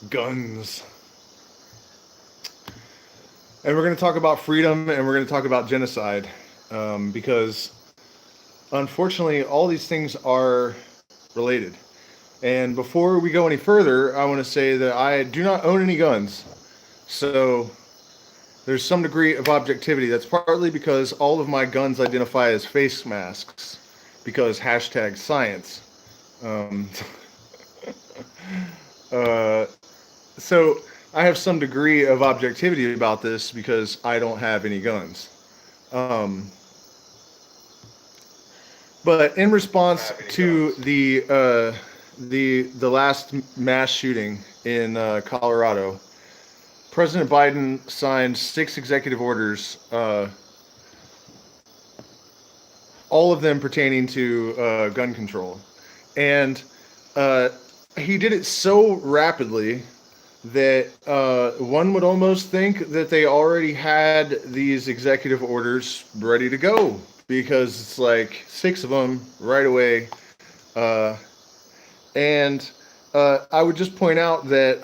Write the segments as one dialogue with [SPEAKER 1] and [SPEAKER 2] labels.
[SPEAKER 1] Guns. And we're going to talk about freedom and we're going to talk about genocide because unfortunately all these things are related. And before we go any further, I want to say that I do not own any guns. So there's some degree of objectivity. That's partly because all of my guns identify as face masks because hashtag science. Um, uh, so I have some degree of objectivity about this because I don't have any guns. Um, but in response to the last mass shooting in Colorado, President Biden signed 6 executive orders, all of them pertaining to gun control, and he did it so rapidly that one would almost think that they already had these executive orders ready to go because it's like 6 of them right away. And I would just point out that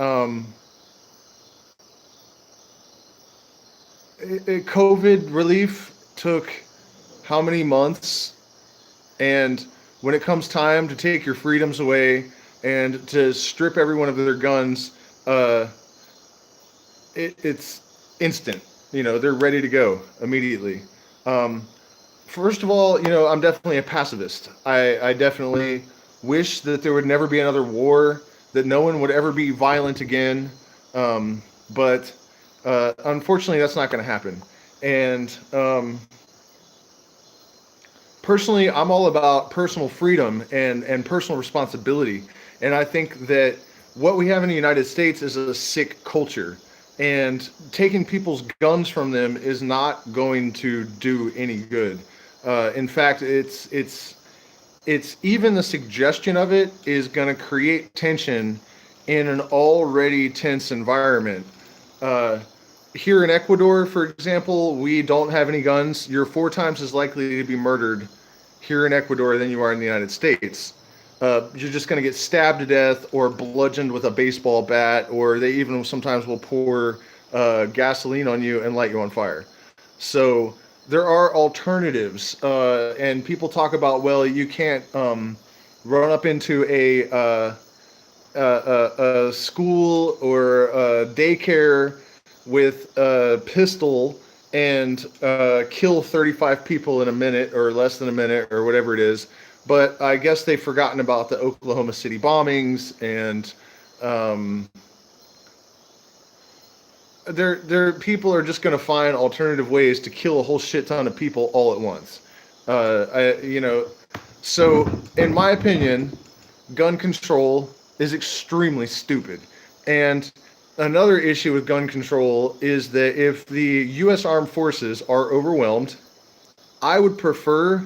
[SPEAKER 1] COVID relief took how many months? And when it comes time to take your freedoms away and to strip everyone of their guns, it's instant. You know, they're ready to go immediately. First of all, you know, I'm definitely a pacifist. I definitely wish that there would never be another war, that no one would ever be violent again. But unfortunately, that's not going to happen. And personally, I'm all about personal freedom and personal responsibility. And I think that what we have in the United States is a sick culture. And taking people's guns from them is not going to do any good. In fact, it's even the suggestion of it is going to create tension in an already tense environment. Here in Ecuador, for example, we don't have any guns. You're 4 times as likely to be murdered here in Ecuador than you are in the United States. You're just going to get stabbed to death or bludgeoned with a baseball bat, or they even sometimes will pour gasoline on you and light you on fire. So there are alternatives, and people talk about, well, you can't run up into a school or a daycare with a pistol and kill 35 people in a minute or less than a minute or whatever it is. But I guess they've forgotten about the Oklahoma City bombings, and people are just going to find alternative ways to kill a whole shit ton of people all at once. So in my opinion, gun control is extremely stupid. And another issue with gun control is that if the U.S. Armed Forces are overwhelmed, I would prefer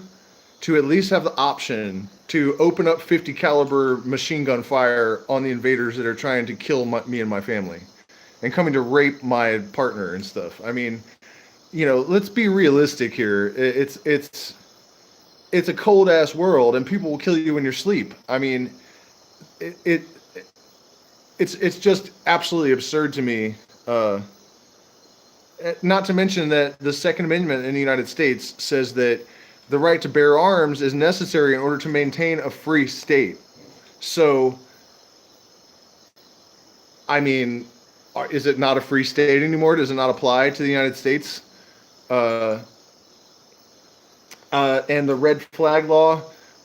[SPEAKER 1] to at least have the option to open up 50 caliber machine gun fire on the invaders that are trying to kill me and my family and coming to rape my partner and stuff. I mean, you know, let's be realistic here. It's a cold ass world and people will kill you in your sleep. I mean, it's just absolutely absurd to me. Not to mention that the Second Amendment in the United States says that the right to bear arms is necessary in order to maintain a free state. So, I mean, is it not a free state anymore? Does it not apply to the United States? And the red flag law,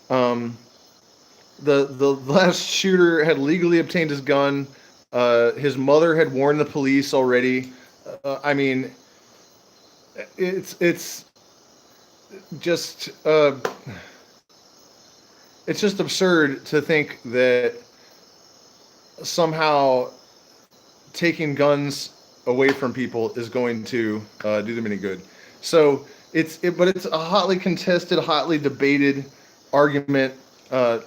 [SPEAKER 1] the last shooter had legally obtained his gun. His mother had warned the police already. I mean, it's just it's just absurd to think that somehow taking guns away from people is going to do them any good. So but it's a hotly contested, hotly debated argument.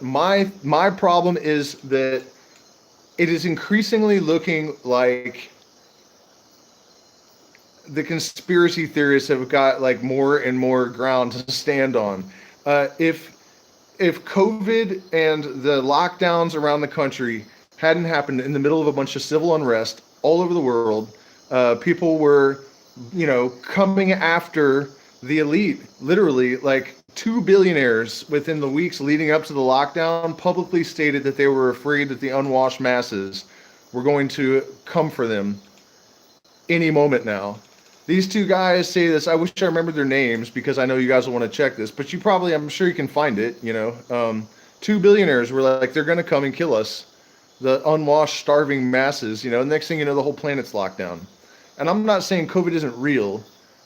[SPEAKER 1] My problem is that it is increasingly looking like the conspiracy theorists have got like more and more ground to stand on. If COVID and the lockdowns around the country hadn't happened in the middle of a bunch of civil unrest all over the world. People were, coming after the elite. Literally, like two billionaires within the weeks leading up to the lockdown publicly stated that they were afraid that the unwashed masses were going to come for them any moment now. These two guys say this. I wish I remembered their names because I know you guys will want to check this, but I'm sure you can find it. Two billionaires were like, they're going to come and kill us, the unwashed, starving masses. Next thing you know, the whole planet's locked down. And I'm not saying COVID isn't real.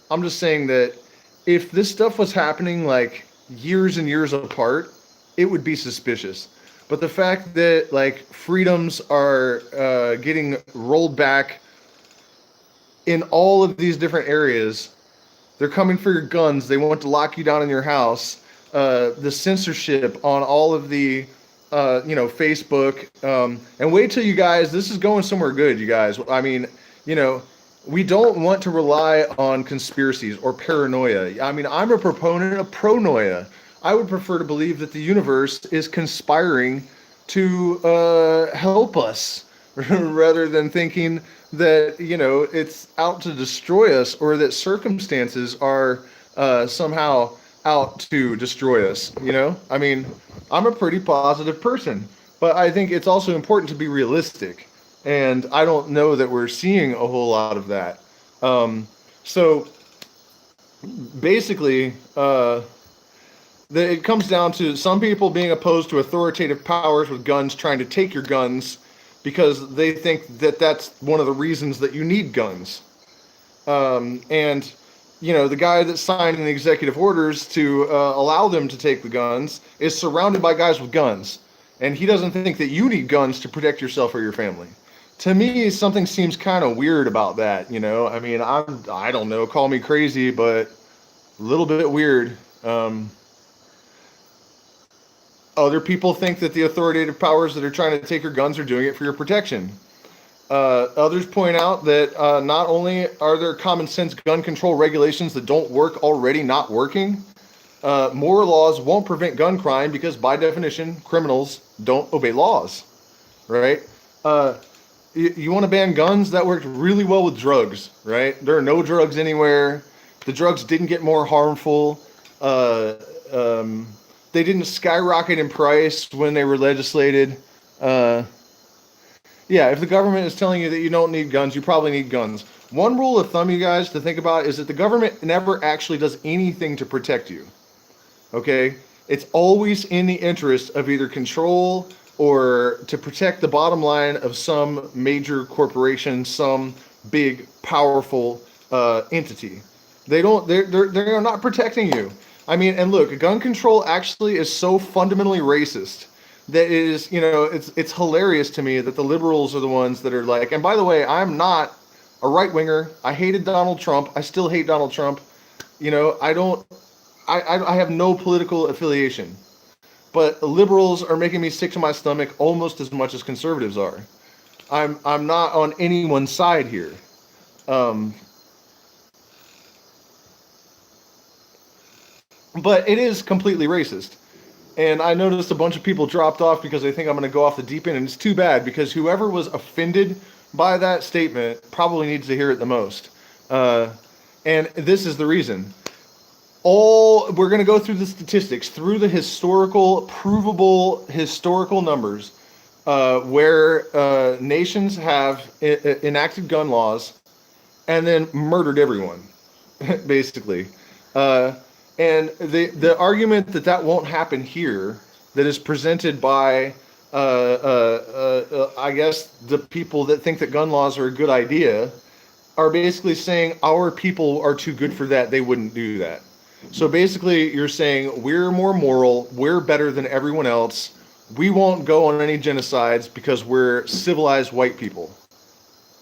[SPEAKER 1] I'm just saying that if this stuff was happening like years and years apart, it would be suspicious. But the fact that like freedoms are getting rolled back in all of these different areas, they're coming for your guns. They want to lock you down in your house. The censorship on all of the, Facebook. And wait till you guys, this is going somewhere good, you guys. I mean, we don't want to rely on conspiracies or paranoia. I mean, I'm a proponent of pronoia. I would prefer to believe that the universe is conspiring to help us rather than thinking that, it's out to destroy us or that circumstances are somehow out to destroy us. I mean, I'm a pretty positive person, but I think it's also important to be realistic. And I don't know that we're seeing a whole lot of that. So basically, it comes down to some people being opposed to authoritative powers with guns trying to take your guns because they think that that's one of the reasons that you need guns. And the guy that signed the executive orders to allow them to take the guns is surrounded by guys with guns. And he doesn't think that you need guns to protect yourself or your family. To me, something seems kind of weird about that, I mean, I don't know, call me crazy, but a little bit weird. Other people think that the authoritative powers that are trying to take your guns are doing it for your protection. Others point out that not only are there common sense gun control regulations that don't work already not working, more laws won't prevent gun crime because by definition, criminals don't obey laws, right? You want to ban guns? That worked really well with drugs, right? There are no drugs anywhere. The drugs didn't get more harmful. They didn't skyrocket in price when they were legislated. If the government is telling you that you don't need guns, you probably need guns. One rule of thumb, you guys, to think about is that the government never actually does anything to protect you. Okay? It's always in the interest of either control or to protect the bottom line of some major corporation, some big, powerful entity. They're not protecting you. I mean, and look, gun control actually is so fundamentally racist that it is, it's hilarious to me that the liberals are the ones that are like, and by the way, I'm not a right winger. I hated Donald Trump. I still hate Donald Trump. I have no political affiliation. But liberals are making me sick to my stomach almost as much as conservatives are. I'm not on anyone's side here. But it is completely racist. And I noticed a bunch of people dropped off because they think I'm going to go off the deep end. And it's too bad because whoever was offended by that statement probably needs to hear it the most. And this is the reason. We're going to go through the statistics, through the provable historical numbers, where nations have enacted gun laws and then murdered everyone, basically. And the argument that won't happen here, that is presented by, I guess, the people that think that gun laws are a good idea, are basically saying our people are too good for that, they wouldn't do that. So basically, you're saying we're more moral, we're better than everyone else, we won't go on any genocides because we're civilized white people.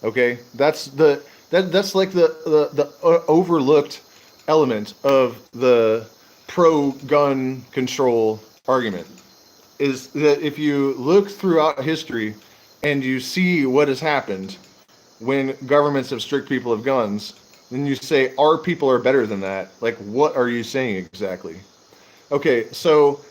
[SPEAKER 1] Okay, that's like the overlooked element of the pro-gun control argument, is that if you look throughout history and you see what has happened when governments have stripped people of guns, then you say our people are better than that. Like, what are you saying exactly? Okay, so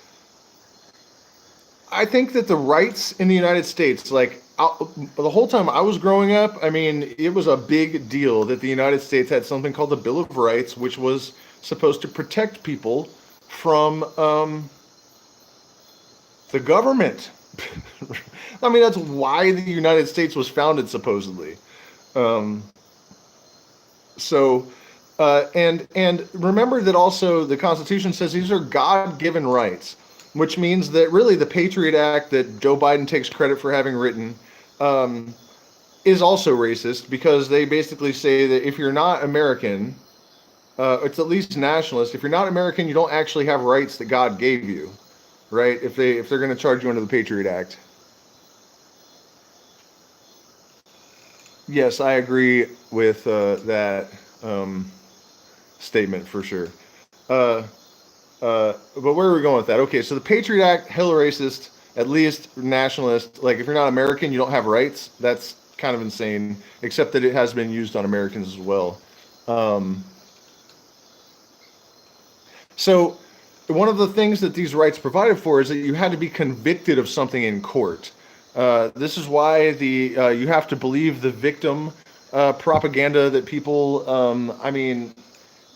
[SPEAKER 1] I think that the rights in the United States, like the whole time I was growing up, I mean, it was a big deal that the United States had something called the Bill of Rights, which was supposed to protect people from the government. I mean, that's why the United States was founded, supposedly. Um, so, and remember that also the Constitution says these are God-given rights, which means that really the Patriot Act that Joe Biden takes credit for having written um, is also racist because they basically say that if you're not American, it's at least nationalist. If you're not American, you don't actually have rights that God gave you, right? If they're going to charge you under the Patriot Act. Yes, I agree with that um, statement for sure. Uh, but where are we going with that? Okay, so the Patriot Act, hella racist, at least nationalist. Like, if you're not American, you don't have rights. That's kind of insane, except that it has been used on Americans as well. Um, so, one of the things that these rights provided for is that you had to be convicted of something in court. This is why you have to believe the victim propaganda that people. I mean,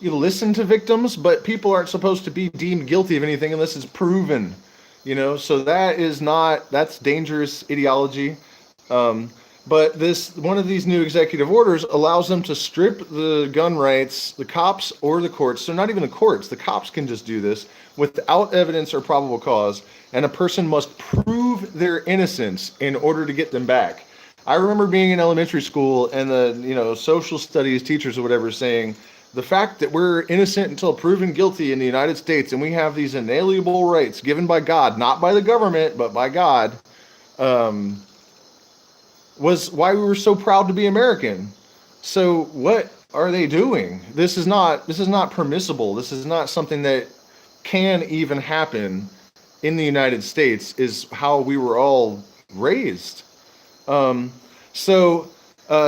[SPEAKER 1] you listen to victims, but people aren't supposed to be deemed guilty of anything unless it's proven. So that's dangerous ideology. Um, but this one of these new executive orders allows them to strip the gun rights, the cops or the courts. So not even the courts, the cops can just do this without evidence or probable cause, and a person must prove their innocence in order to get them back. I remember being in elementary school and the social studies teachers or whatever saying the fact that we're innocent until proven guilty in the United States and we have these inalienable rights given by God, not by the government, but by God, um, was why we were so proud to be American. So what are they doing? This is not permissible. This is not something that can even happen in the United States. Is how we were all raised. Um, so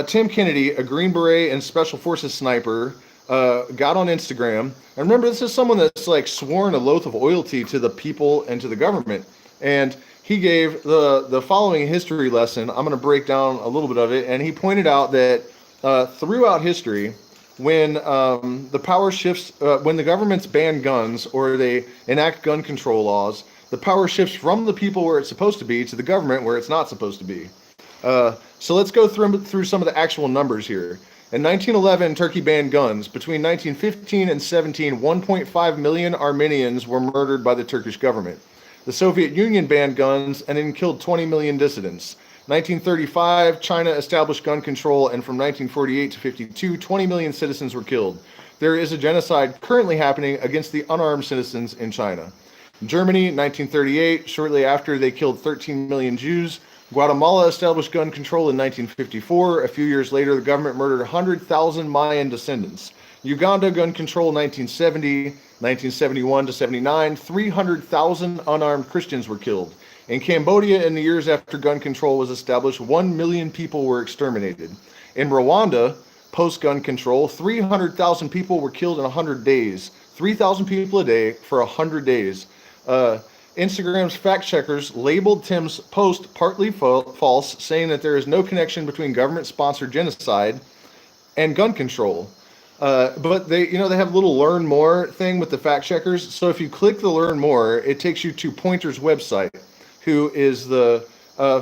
[SPEAKER 1] Tim Kennedy, a Green Beret and Special Forces sniper, got on Instagram. And remember, this is someone that's like sworn an oath of loyalty to the people and to the government. And he gave the following history lesson. I'm going to break down a little bit of it. And he pointed out that throughout history, when the power shifts, when the governments ban guns or they enact gun control laws, the power shifts from the people where it's supposed to be to the government where it's not supposed to be. So let's go through some of the actual numbers here. In 1911, Turkey banned guns. Between 1915 and 17, 1.5 million Armenians were murdered by the Turkish government. The Soviet Union banned guns and then killed 20 million dissidents. 1935, China established gun control, and from 1948 to 52, 20 million citizens were killed. There is a genocide currently happening against the unarmed citizens in China. Germany, 1938, shortly after they killed 13 million Jews. Guatemala established gun control in 1954. A few years later, the government murdered 100,000 Mayan descendants. Uganda, gun control 1970, 1971 to 79, 300,000 unarmed Christians were killed. In Cambodia, in the years after gun control was established, 1 million people were exterminated. In Rwanda, post-gun control, 300,000 people were killed in 100 days. 3,000 people a day for 100 days. Instagram's fact checkers labeled Tim's post partly false, saying that there is no connection between government-sponsored genocide and gun control. But they have a little learn more thing with the fact checkers. So if you click the learn more, it takes you to Pointer's website, who is the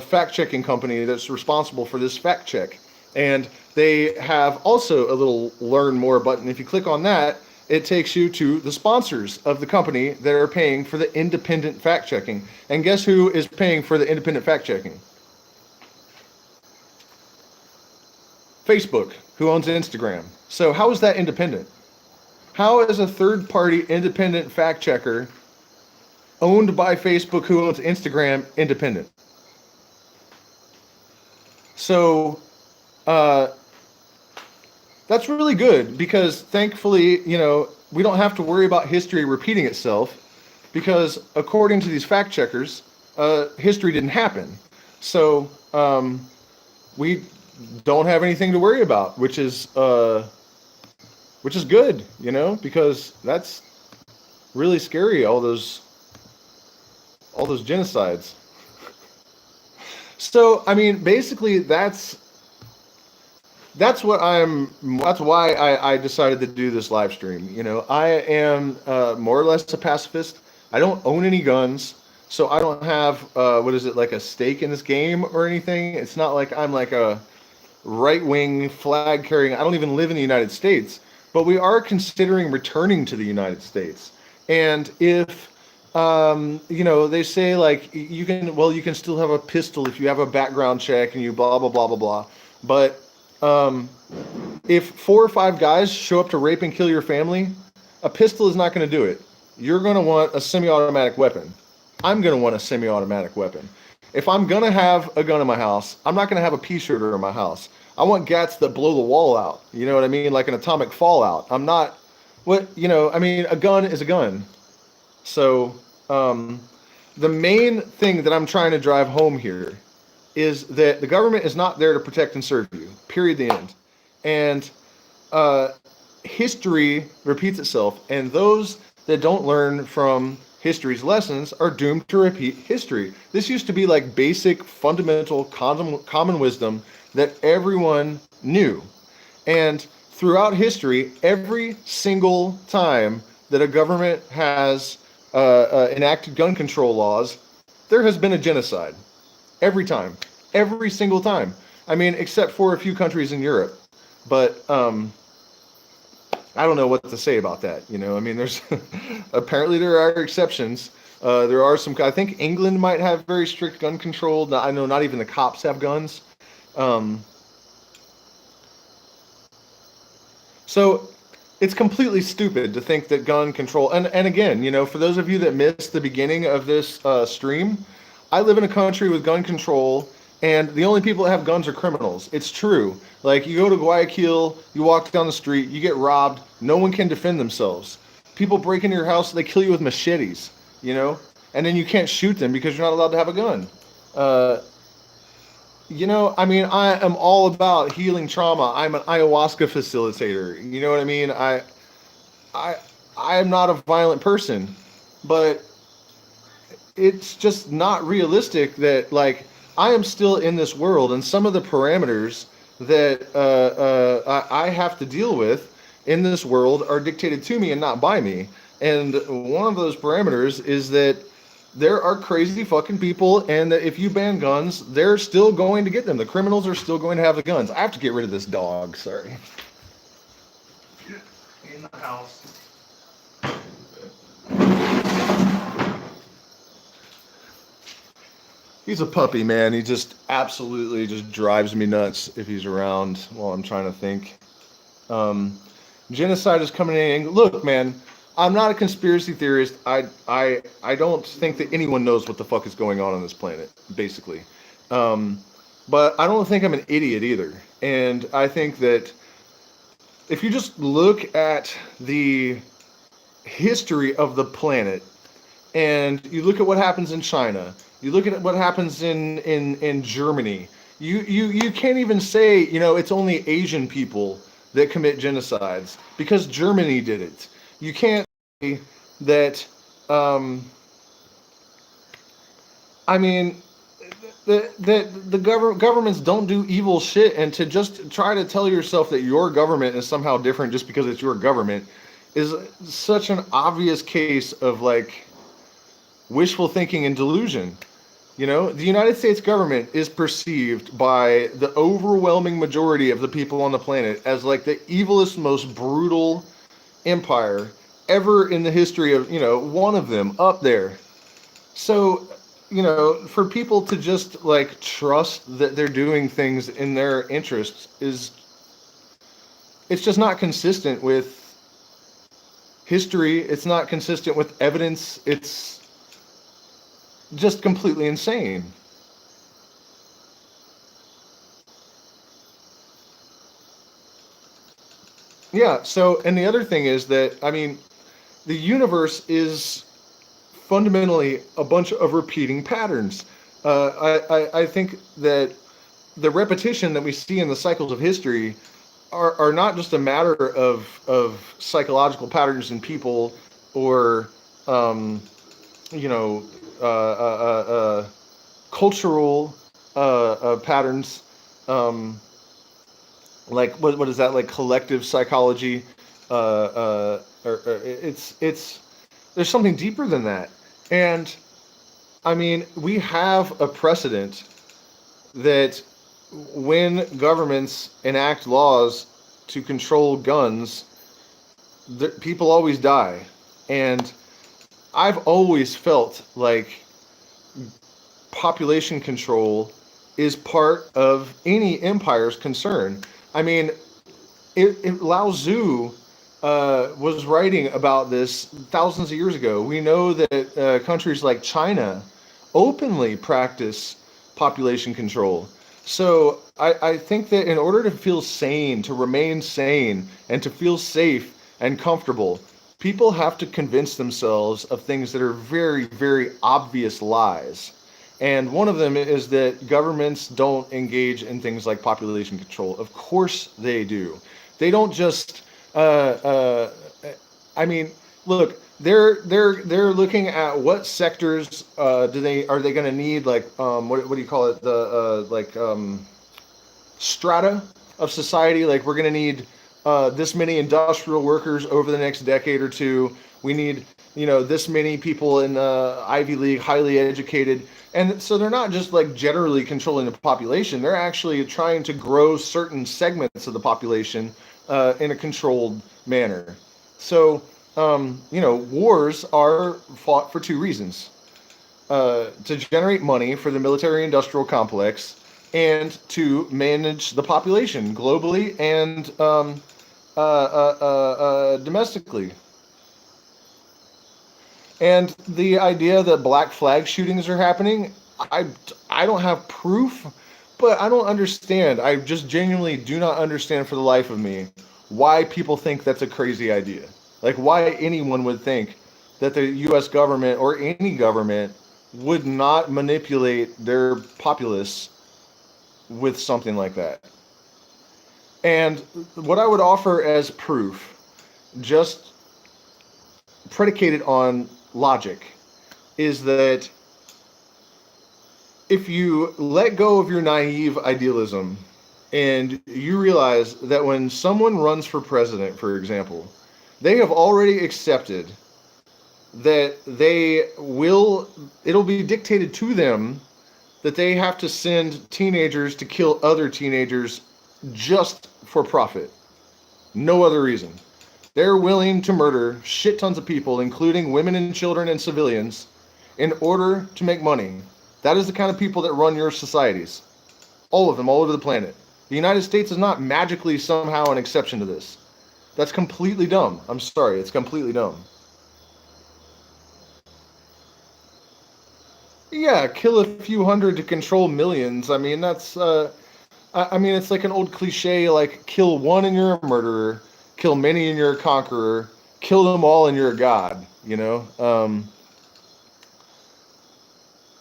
[SPEAKER 1] fact checking company that's responsible for this fact check. And they have also a little learn more button. If you click on that, it takes you to the sponsors of the company that are paying for the independent fact checking. And guess who is paying for the independent fact checking? Facebook, who owns Instagram. So how is that independent? How is a third-party independent fact checker owned by Facebook, who owns Instagram, independent? So that's really good because thankfully, we don't have to worry about history repeating itself because according to these fact checkers, history didn't happen. So we don't have anything to worry about, which is good, because that's really scary. All those genocides. So, I mean, basically, that's why I decided to do this live stream. I am more or less a pacifist. I don't own any guns, so I don't have what is it, like a stake in this game or anything. It's not like I'm like a right wing flag carrying. I don't even live in the United States, but we are considering returning to the United States. And if they say like you can still have a pistol if you have a background check and you blah blah blah blah blah. But um, if 4 or 5 guys show up to rape and kill your family, a pistol is not going to do it. You're going to want a semi-automatic weapon. I'm going to want a semi-automatic weapon. If I'm going to have a gun in my house, I'm not going to have a pea shooter in my house. I want gats that blow the wall out. You know what I mean? Like an atomic fallout. I'm not, I mean, a gun is a gun. So, um, the main thing that I'm trying to drive home here is that the government is not there to protect and serve you. Period. The end. And uh, history repeats itself, and those that don't learn from history's lessons are doomed to repeat history. This used to be like basic, fundamental, common wisdom that everyone knew. And throughout history, every single time that a government has enacted gun control laws, there has been a genocide. Every time. Every single time. I mean, except for a few countries in Europe. But I don't know what to say about that. I mean, there's apparently there are exceptions. There are some. I think England might have very strict gun control. I know not even the cops have guns. Um, so it's completely stupid to think that gun control. And again, for those of you that missed the beginning of this stream, I live in a country with gun control, and the only people that have guns are criminals. It's true. Like, you go to Guayaquil, you walk down the street, you get robbed, no one can defend themselves. People break into your house, they kill you with machetes, and then you can't shoot them because you're not allowed to have a gun. Uh, I mean, I am all about healing trauma. I'm an ayahuasca facilitator. You know what I mean? I, I am not a violent person, but it's just not realistic that like I am still in this world, and some of the parameters that I have to deal with in this world are dictated to me and not by me. And one of those parameters is that there are crazy fucking people, and that if you ban guns, they're still going to get them. The criminals are still going to have the guns. I have to get rid of this dog. Sorry. In the house. He's a puppy, man. He just absolutely just drives me nuts if he's around while I'm trying to think. Um, Genocide is coming in. Look, man, I'm not a conspiracy theorist. I don't think that anyone knows what the fuck is going on this planet, basically. Um, but I don't think I'm an idiot either. And I think that if you just look at the history of the planet, and you look at what happens in China, you look at what happens in Germany, you can't even say, it's only Asian people that commit genocides because Germany did it. You can't say that, I mean, that the governments don't do evil shit, and to just try to tell yourself that your government is somehow different just because it's your government is such an obvious case of like wishful thinking and delusion. The United States government is perceived by the overwhelming majority of the people on the planet as like the evilest, most brutal empire ever in the history of, one of them up there. So, for people to just like trust that they're doing things in their interests it's just not consistent with history. It's not consistent with evidence. It's just completely insane. Yeah, so, and the other thing is that, I mean, the universe is fundamentally a bunch of repeating patterns. I think that the repetition that we see in the cycles of history are not just a matter of psychological patterns in people or, you know, uh, uh, uh, cultural patterns, um, like what is that, like collective psychology, or it's there's something deeper than that. And I mean, we have a precedent that when governments enact laws to control guns, people always die. And I've always felt like population control is part of any empire's concern. I mean, Lao Tzu was writing about this thousands of years ago. We know that countries like China openly practice population control. So I think that in order to feel sane, to remain sane, and to feel safe and comfortable, people have to convince themselves of things that are very, very obvious lies. And one of them is that governments don't engage in things like population control. Of course they do. They don't just. I mean, look, they're looking at what sectors are they going to need, like what do you call it, the strata of society. Like, we're going to need this many industrial workers over the next decade or two. We need, this many people in Ivy League, highly educated. And so they're not just like generally controlling the population. They're actually trying to grow certain segments of the population in a controlled manner. So, wars are fought for two reasons: to generate money for the military-industrial complex, and to manage the population globally and domestically. And the idea that black flag shootings are happening, I, I don't have proof, but I don't understand. I just genuinely do not understand for the life of me why people think that's a crazy idea. Like, why anyone would think that the US government or any government would not manipulate their populace with something like that. And what I would offer as proof, just predicated on logic, is that if you let go of your naive idealism and you realize that when someone runs for president, for example, they have already accepted that it'll be dictated to them that they have to send teenagers to kill other teenagers just for profit. No other reason. They're willing to murder shit tons of people, including women and children and civilians, in order to make money. That is the kind of people that run your societies. All of them, all over the planet. The United States is not magically somehow an exception to this. That's completely dumb. I'm sorry, it's completely dumb. Yeah, kill a few hundred to control millions. I mean, that's I mean, it's like an old cliche, like, kill one and you're a murderer, kill many and you're a conqueror, kill them all and you're a god, you know?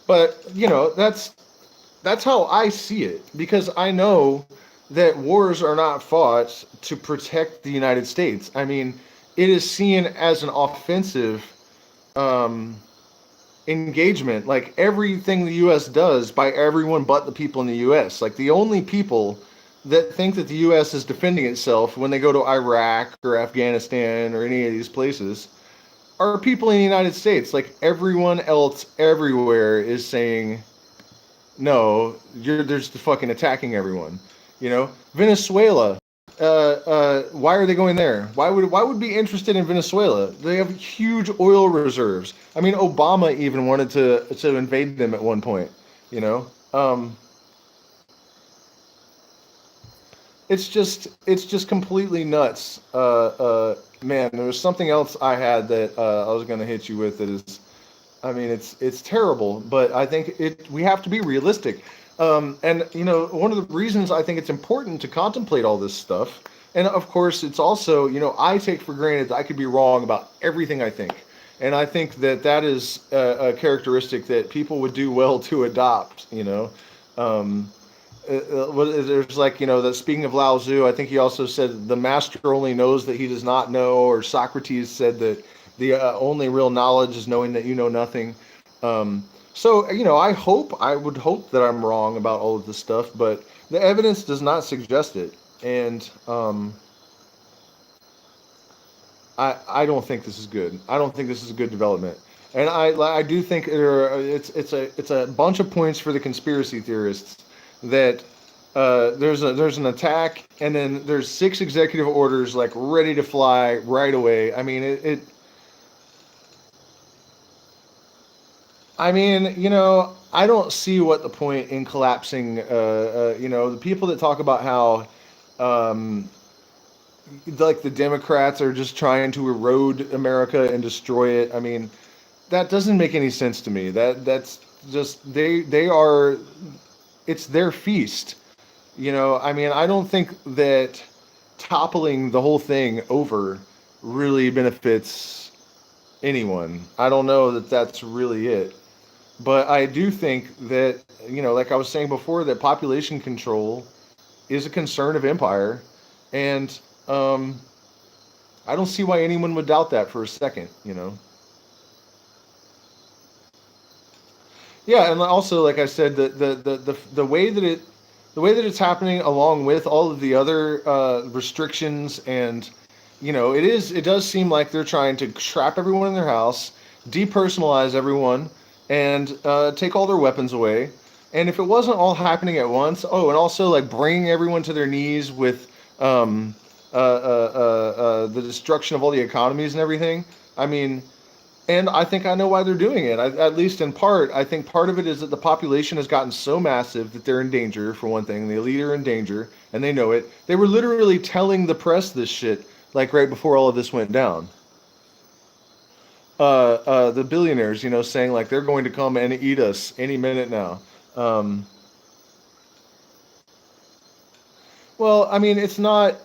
[SPEAKER 1] But, that's how I see it, because I know that wars are not fought to protect the United States. I mean, it is seen as an offensive um, engagement, like everything the U.S. does, by everyone but the people in the U.S. Like, the only people that think that the U.S. is defending itself when they go to Iraq or Afghanistan or any of these places are people in the United States. Like, everyone else everywhere is saying, no, you're just fucking attacking everyone. Venezuela. Why are they going there? Why would be interested in Venezuela? They have huge oil reserves. I mean, Obama even wanted to invade them at one point. You know, it's just completely nuts. Man, there was something else I had that I was gonna hit you with. That is, I mean, it's terrible, but I think we have to be realistic. And one of the reasons I think it's important to contemplate all this stuff, and of course, it's also, I take for granted that I could be wrong about everything I think, and I think that is a characteristic that people would do well to adopt. Um, there's like, that, speaking of Lao Tzu, I think he also said the master only knows that he does not know, or Socrates said that the only real knowledge is knowing that you know nothing. Um, So, I would hope that I'm wrong about all of this stuff, but the evidence does not suggest it. And I don't think this is good. I don't think this is a good development. And I do think it's a bunch of points for the conspiracy theorists that there's an attack, and then there's 6 executive orders like ready to fly right away. I don't see what the point in collapsing. The people that talk about how, um, like the Democrats are just trying to erode America and destroy it. I mean, that doesn't make any sense to me. That's just they are. It's their feast. I don't think that toppling the whole thing over really benefits anyone. I don't know that that's really it. But I do think that, like I was saying before, that population control is a concern of empire. And um, I don't see why anyone would doubt that for a second. Yeah, and also, like I said, the way that it's happening, along with all of the other restrictions, and it does seem like they're trying to trap everyone in their house, depersonalize everyone, and take all their weapons away. And if it wasn't all happening at once, oh, and also like bringing everyone to their knees with um, the destruction of all the economies and everything. I mean, and I think I know why they're doing it. At least in part, I think part of it is that the population has gotten so massive that they're in danger, for one thing. The elite are in danger, and they know it. They were literally telling the press this shit, like right before all of this went down. The billionaires, saying like they're going to come and eat us any minute now. Um, well, I mean, it's not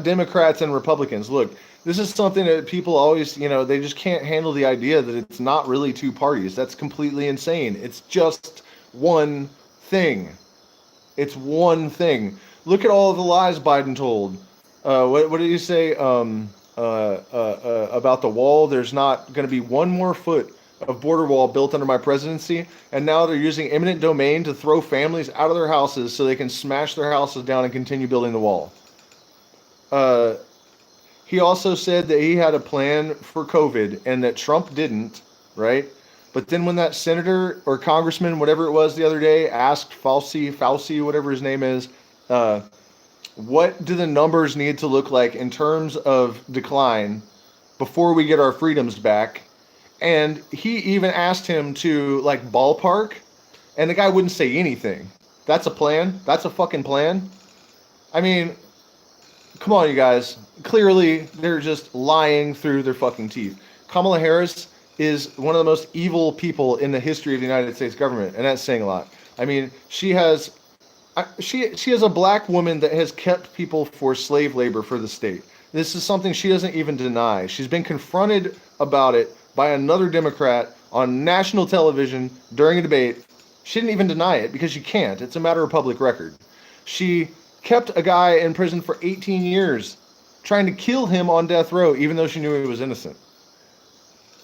[SPEAKER 1] Democrats and Republicans. Look, this is something that people always, they just can't handle the idea that it's not really two parties. That's completely insane. It's just one thing. It's one thing. Look at all of the lies Biden told. What did he say about the wall? There's not going to be one more foot of border wall built under my presidency. And now they're using eminent domain to throw families out of their houses so they can smash their houses down and continue building the wall. Uh, he also said that he had a plan for COVID and that Trump didn't, right? But then when that senator or congressman, whatever it was the other day, asked Fauci, whatever his name is, uh, what do the numbers need to look like in terms of decline before we get our freedoms back? And he even asked him to like ballpark, and the guy wouldn't say anything. That's a plan? That's a fucking plan? I mean, come on, you guys. Clearly, they're just lying through their fucking teeth. Kamala Harris is one of the most evil people in the history of the United States government, and that's saying a lot. I mean, she is a black woman that has kept people for slave labor for the state. This is something she doesn't even deny. She's been confronted about it by another Democrat on national television during a debate. She didn't even deny it because she can't. It's a matter of public record. She kept a guy in prison for 18 years, trying to kill him on death row, even though she knew he was innocent.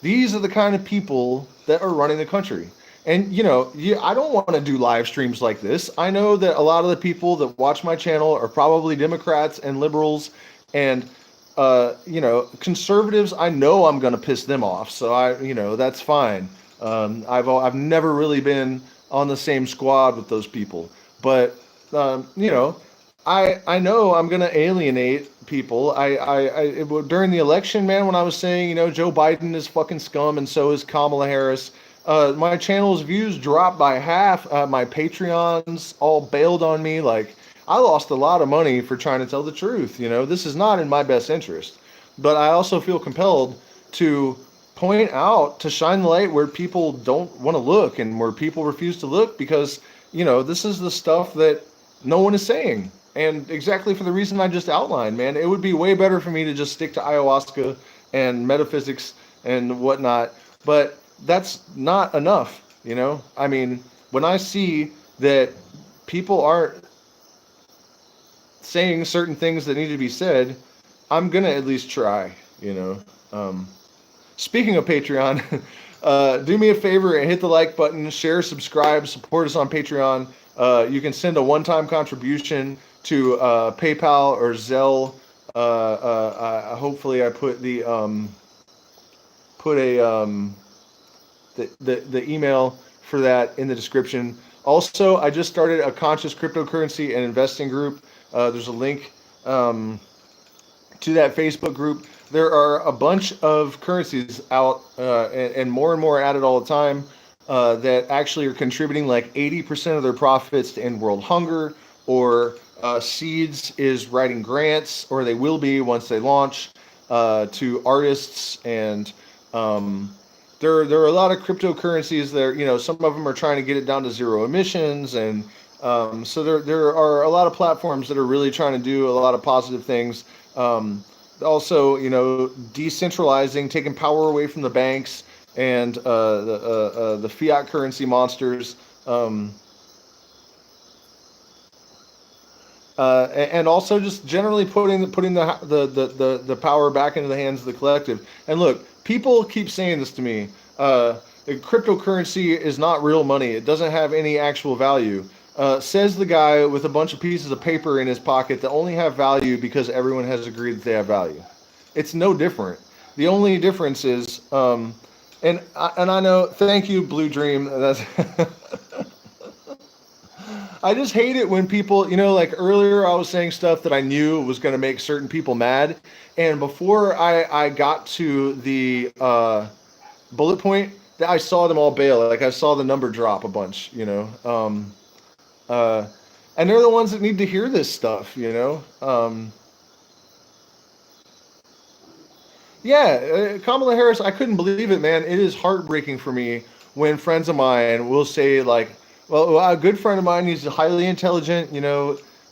[SPEAKER 1] These are the kind of people that are running the country. And I don't want to do live streams like this. I know that a lot of the people that watch my channel are probably Democrats and liberals, and conservatives. I know I'm going to piss them off, so that's fine. I've never really been on the same squad with those people, but I know I'm gonna alienate people. During the election, man, when I was saying, Joe Biden is fucking scum and so is Kamala Harris, my channel's views dropped by half. My Patreons all bailed on me. Like, I lost a lot of money for trying to tell the truth. This is not in my best interest. But I also feel compelled to point out, to shine the light where people don't want to look and where people refuse to look, because, this is the stuff that no one is saying. And exactly for the reason I just outlined, man, it would be way better for me to just stick to ayahuasca and metaphysics and whatnot. But that's not enough. I mean, when I see that people aren't saying certain things that need to be said, I'm gonna at least try. Um, Speaking of Patreon, do me a favor and hit the like button, share, subscribe, support us on Patreon. You can send a one-time contribution to PayPal or Zelle. Hopefully, I put the email for that in the description. Also, I just started a conscious cryptocurrency and investing group. There's a link to that Facebook group. There are a bunch of currencies out, and more added all the time, that actually are contributing like 80% of their profits to end world hunger, or Seeds is writing grants, or they will be once they launch, to artists. And there are a lot of cryptocurrencies that some of them are trying to get it down to zero emissions, and so there are a lot of platforms that are really trying to do a lot of positive things. Also, decentralizing, taking power away from the banks and the fiat currency monsters, and also just generally putting the power back into the hands of the collective. And look, people keep saying this to me: cryptocurrency is not real money; it doesn't have any actual value. Says the guy with a bunch of pieces of paper in his pocket that only have value because everyone has agreed that they have value. It's no different. The only difference is, and I know. Thank you, Blue Dream. That's I just hate it when people, like earlier I was saying stuff that I knew was going to make certain people mad, and before I got to the bullet point, I saw them all bail. Like I saw the number drop a bunch, and they're the ones that need to hear this stuff, Yeah, Kamala Harris, I couldn't believe it, man. It is heartbreaking for me when friends of mine will say, like, well, a good friend of mine, he's highly intelligent,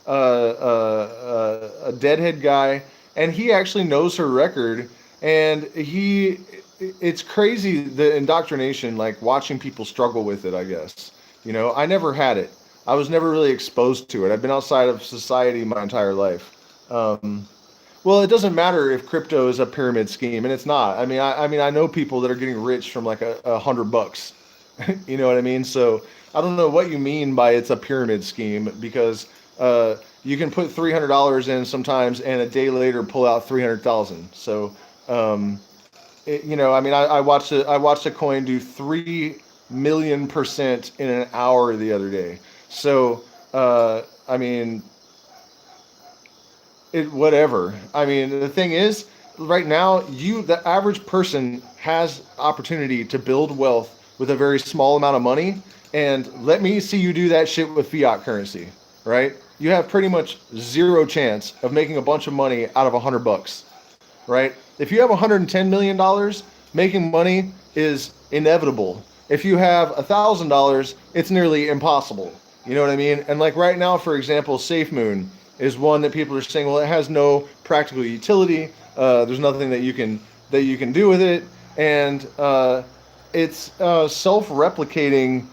[SPEAKER 1] a deadhead guy, and he actually knows her record, and it's crazy, the indoctrination, like watching people struggle with it, I guess. I never had it. I was never really exposed to it. I've been outside of society my entire life. Well, it doesn't matter if crypto is a pyramid scheme, and it's not. I know people that are getting rich from like $100. You know what I mean? So I don't know what you mean by it's a pyramid scheme, because you can put $300 in sometimes, and a day later pull out 300,000. So I watched a coin do 3,000,000% in an hour the other day. So whatever. The thing is, right now, the average person has opportunity to build wealth with a very small amount of money, and let me see you do that shit with fiat currency, right? You have pretty much zero chance of making a bunch of money out of $100, right? If you have $110 million, making money is inevitable. If you have $1,000, it's nearly impossible. You know what I mean? And like right now, for example, SafeMoon is one that people are saying, well, it has no practical utility. There's nothing that you can do with it, and it's self-replicating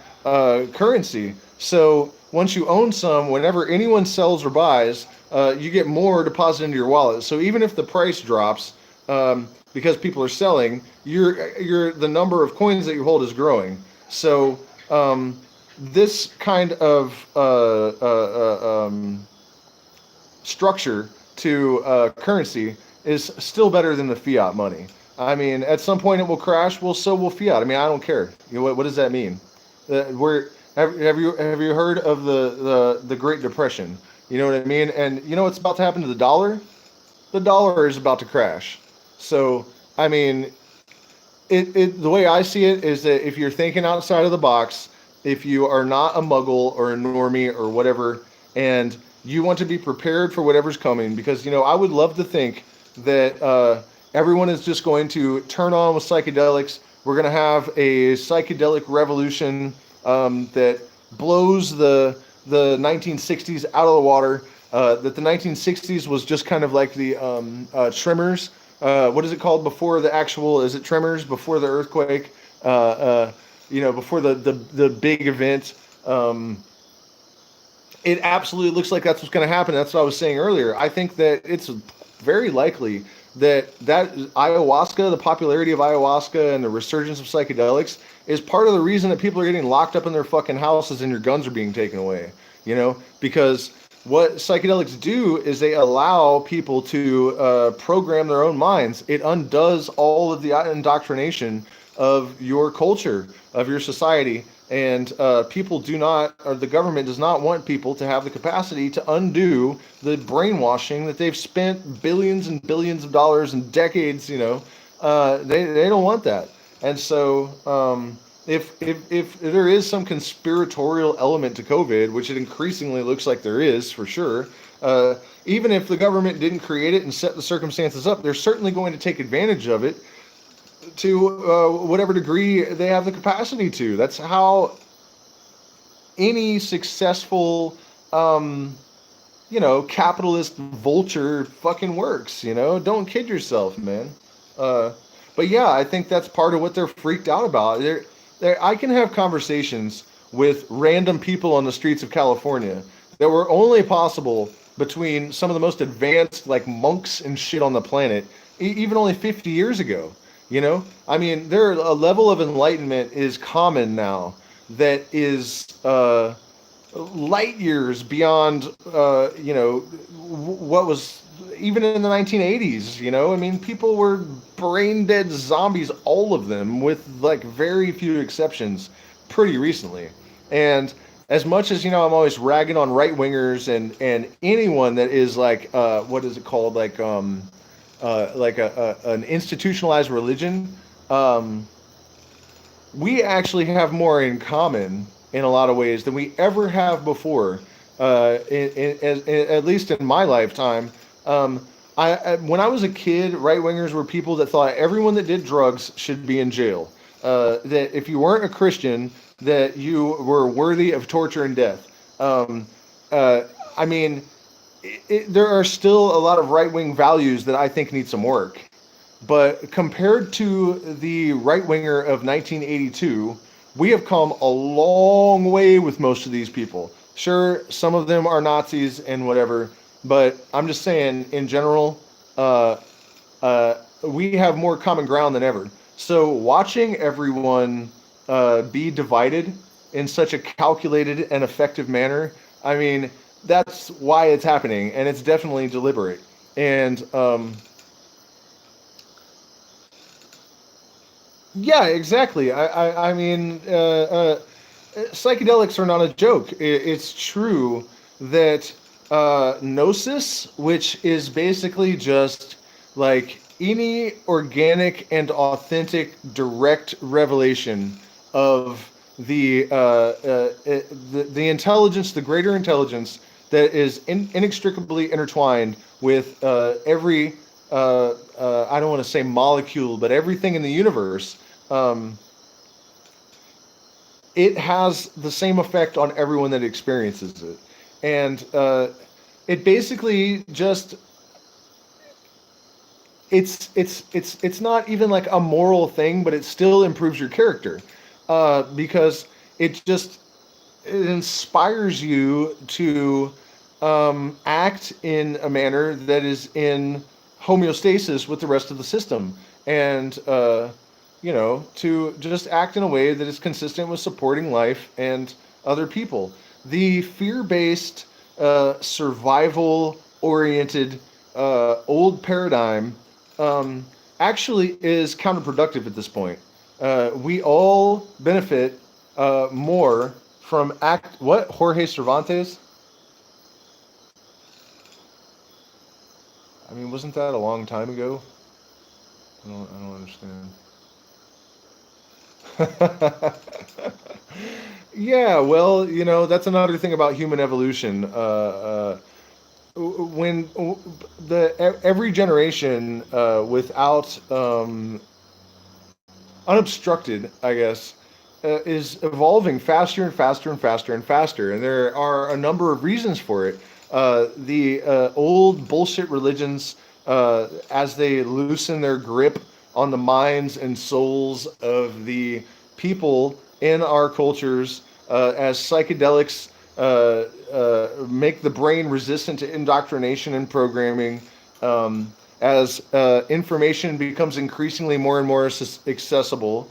[SPEAKER 1] currency. So once you own some, whenever anyone sells or buys, you get more deposited into your wallet. So even if the price drops, because people are selling, the number of coins that you hold is growing. So this kind of structure to currency is still better than the fiat money. At some point it will crash. Well, so will fiat. I don't care. What does that mean? Have you heard of the Great Depression? You know what I mean? And you know what's about to happen to the dollar? The dollar is about to crash. So the way I see it is that if you're thinking outside of the box, if you are not a muggle or a normie or whatever, and you want to be prepared for whatever's coming, because I would love to think that everyone is just going to turn on with psychedelics. We're going to have a psychedelic revolution that blows the 1960s out of the water. That the 1960s was just kind of like the tremors. What is it called before the actual? Is it tremors before the earthquake? Before the big event. It absolutely looks like that's what's going to happen. That's what I was saying earlier. I think that it's very likely that ayahuasca, the popularity of ayahuasca and the resurgence of psychedelics is part of the reason that people are getting locked up in their fucking houses and your guns are being taken away. Because what psychedelics do is they allow people to program their own minds. It undoes all of the indoctrination of your culture, of your society. And people do not, or the government does not want people to have the capacity to undo the brainwashing that they've spent billions and billions of dollars and decades. They don't want that. And so, if there is some conspiratorial element to COVID, which it increasingly looks like there is for sure, even if the government didn't create it and set the circumstances up, they're certainly going to take advantage of it to whatever degree they have the capacity to. That's how any successful, capitalist vulture fucking works. Don't kid yourself, man. But yeah, I think that's part of what they're freaked out about. I can have conversations with random people on the streets of California that were only possible between some of the most advanced like monks and shit on the planet, even only 50 years ago. I mean, a level of enlightenment is common now that is light years beyond, what was even in the 1980s. I mean, people were brain dead zombies, all of them, with like very few exceptions, pretty recently. And as much as I'm always ragging on right wingers and anyone that is like, what is it called, like an institutionalized religion. We actually have more in common in a lot of ways than we ever have before. At least in my lifetime. When I was a kid, right wingers were people that thought everyone that did drugs should be in jail. That if you weren't a Christian, that you were worthy of torture and death. I mean, there are still a lot of right-wing values that I think need some work. But compared to the right-winger of 1982, we have come a long way with most of these people. Sure, some of them are Nazis and whatever, but I'm just saying, in general, we have more common ground than ever. So watching everyone be divided in such a calculated and effective manner, I mean, that's why it's happening, and it's definitely deliberate. And yeah, exactly. I mean, psychedelics are not a joke. It's true that gnosis, which is basically just like any organic and authentic direct revelation of the intelligence, the greater intelligence that is inextricably intertwined with every I don't want to say molecule, but everything in the universe. It has the same effect on everyone that experiences it, and it basically just it's not even like a moral thing, but it still improves your character because it inspires you to act in a manner that is in homeostasis with the rest of the system, and to just act in a way that is consistent with supporting life and other people. The fear-based, survival-oriented old paradigm actually is counterproductive at this point. We all benefit more from what? Jorge Cervantes? I mean, wasn't that a long time ago? I don't understand. Yeah, well, that's another thing about human evolution. When every generation without unobstructed, I guess, is evolving faster and faster and faster and faster, and there are a number of reasons for it. The old bullshit religions, as they loosen their grip on the minds and souls of the people in our cultures, as psychedelics make the brain resistant to indoctrination and programming, as information becomes increasingly more and more accessible,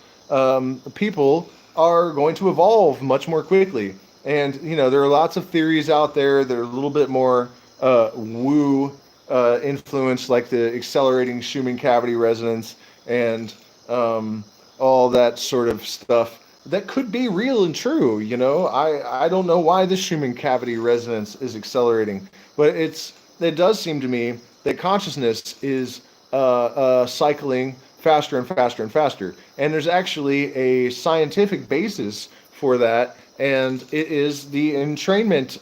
[SPEAKER 1] people are going to evolve much more quickly. And there are lots of theories out there that are a little bit more woo influenced, like the accelerating Schumann cavity resonance and all that sort of stuff that could be real and true. I don't know why the Schumann cavity resonance is accelerating, but it does seem to me that consciousness is cycling faster and faster and faster. And there's actually a scientific basis for that, and it is the entrainment.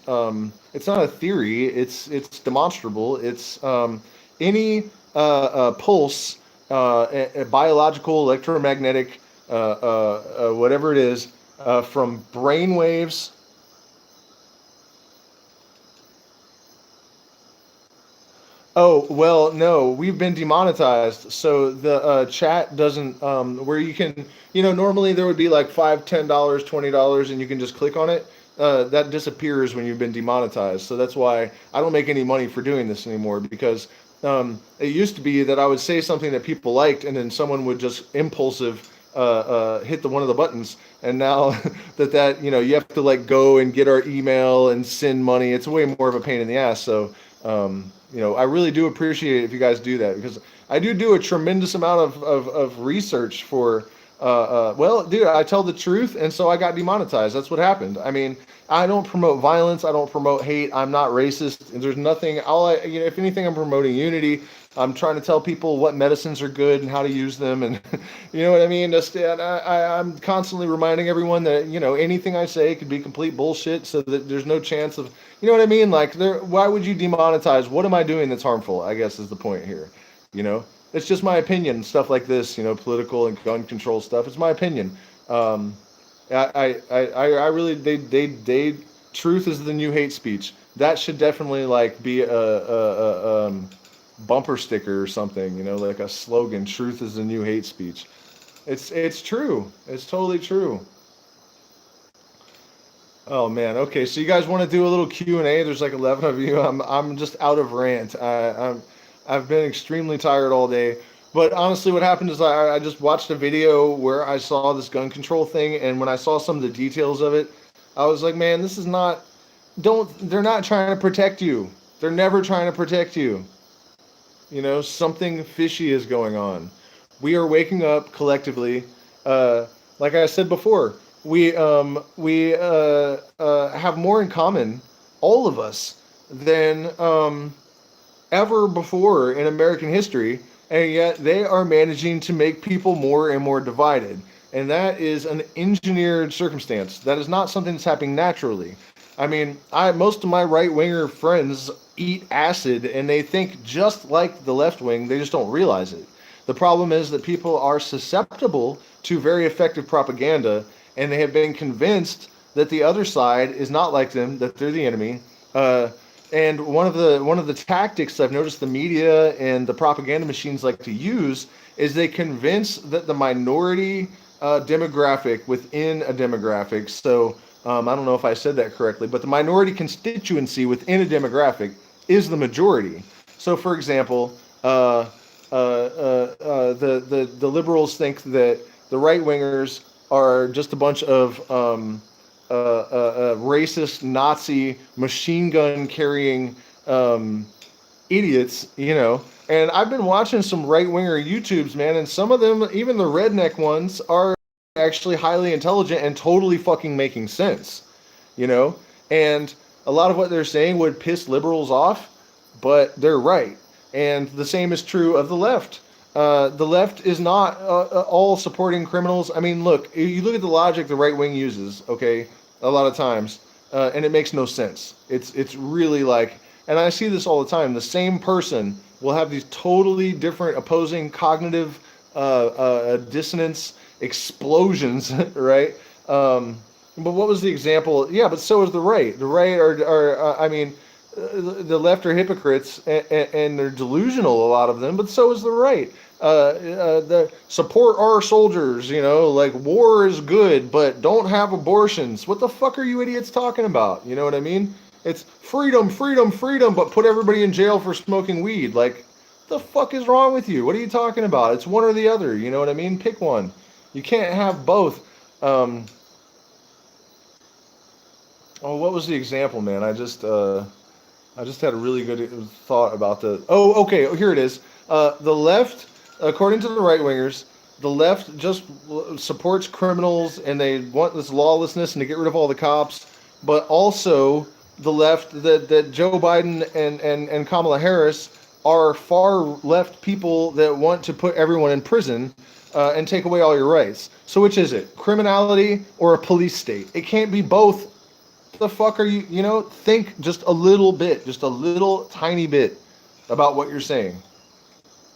[SPEAKER 1] It's not a theory; it's demonstrable. It's any pulse, a biological, electromagnetic, whatever it is, from brain waves. Oh, well, no, we've been demonetized. So the chat doesn't, where you can, normally there would be like $5, $10, $20, and you can just click on it. That disappears when you've been demonetized. So that's why I don't make any money for doing this anymore, because it used to be that I would say something that people liked, and then someone would just impulsive hit one of the buttons. And now you have to like go and get our email and send money. It's way more of a pain in the ass. So, I really do appreciate it if you guys do that, because I do a tremendous amount of research for, well, dude, I tell the truth, and so I got demonetized. That's what happened. I mean, I don't promote violence. I don't promote hate. I'm not racist. There's nothing. If anything, I'm promoting unity. I'm trying to tell people what medicines are good and how to use them, and you know what I mean. I'm constantly reminding everyone that anything I say could be complete bullshit, so that there's no chance of, you know what I mean. Like, why would you demonetize? What am I doing that's harmful? I guess is the point here. It's just my opinion. Stuff like this, political and gun control stuff. It's my opinion. I really they truth is the new hate speech. That should definitely like be a bumper sticker or something, like a slogan. Truth is the new hate speech. It's true. It's totally true. Oh man. Okay, so you guys want to do a little Q&A? There's like 11 of you. I'm just out of rant. I've been extremely tired all day. But honestly, what happened is I just watched a video where I saw this gun control thing, and when I saw some of the details of it, I was like, man, this is not. They're not trying to protect you. They're never trying to protect you. Something fishy is going on. We are waking up collectively. Like I said before, we have more in common, all of us, than ever before in American history, and yet they are managing to make people more and more divided. And that is an engineered circumstance. That is not something that's happening naturally. I mean, most of my right winger friends eat acid, and they think just like the left wing. They just don't realize it. The problem is that people are susceptible to very effective propaganda, and they have been convinced that the other side is not like them, that they're the enemy. And one of the tactics I've noticed the media and the propaganda machines like to use is they convince that the minority demographic within a demographic. So I don't know if I said that correctly, but the minority constituency within a demographic is the majority. So, for example, the liberals think that the right wingers are just a bunch of racist Nazi machine gun carrying idiots, And I've been watching some right winger YouTubes, man, and some of them, even the redneck ones, are actually highly intelligent and totally fucking making sense, And a lot of what they're saying would piss liberals off, but they're right. And the same is true of the left. The left is not all supporting criminals. I mean, look, you look at the logic the right wing uses, okay, a lot of times, and it makes no sense. It's really like, and I see this all the time. The same person will have these totally different opposing cognitive dissonance explosions, right? But what was the example? Yeah, but so is the right. The right I mean, the left are hypocrites, and they're delusional, a lot of them, but so is the right. The support our soldiers, like war is good, but don't have abortions. What the fuck are you idiots talking about? You know what I mean? It's freedom, freedom, freedom, but put everybody in jail for smoking weed. Like, The fuck is wrong with you? What are you talking about? It's one or the other. You know what I mean? Pick one. You can't have both. Um, oh, what was the example, man? I just had a really good thought about the. Oh, okay. Oh, here it is. The left, according to the right wingers, the left just supports criminals and they want this lawlessness and to get rid of all the cops. But also, the left that Joe Biden and Kamala Harris are far left people that want to put everyone in prison and take away all your rights. So which is it? Criminality or a police state? It can't be both. The fuck are you, think just a little bit, just a little tiny bit about what you're saying,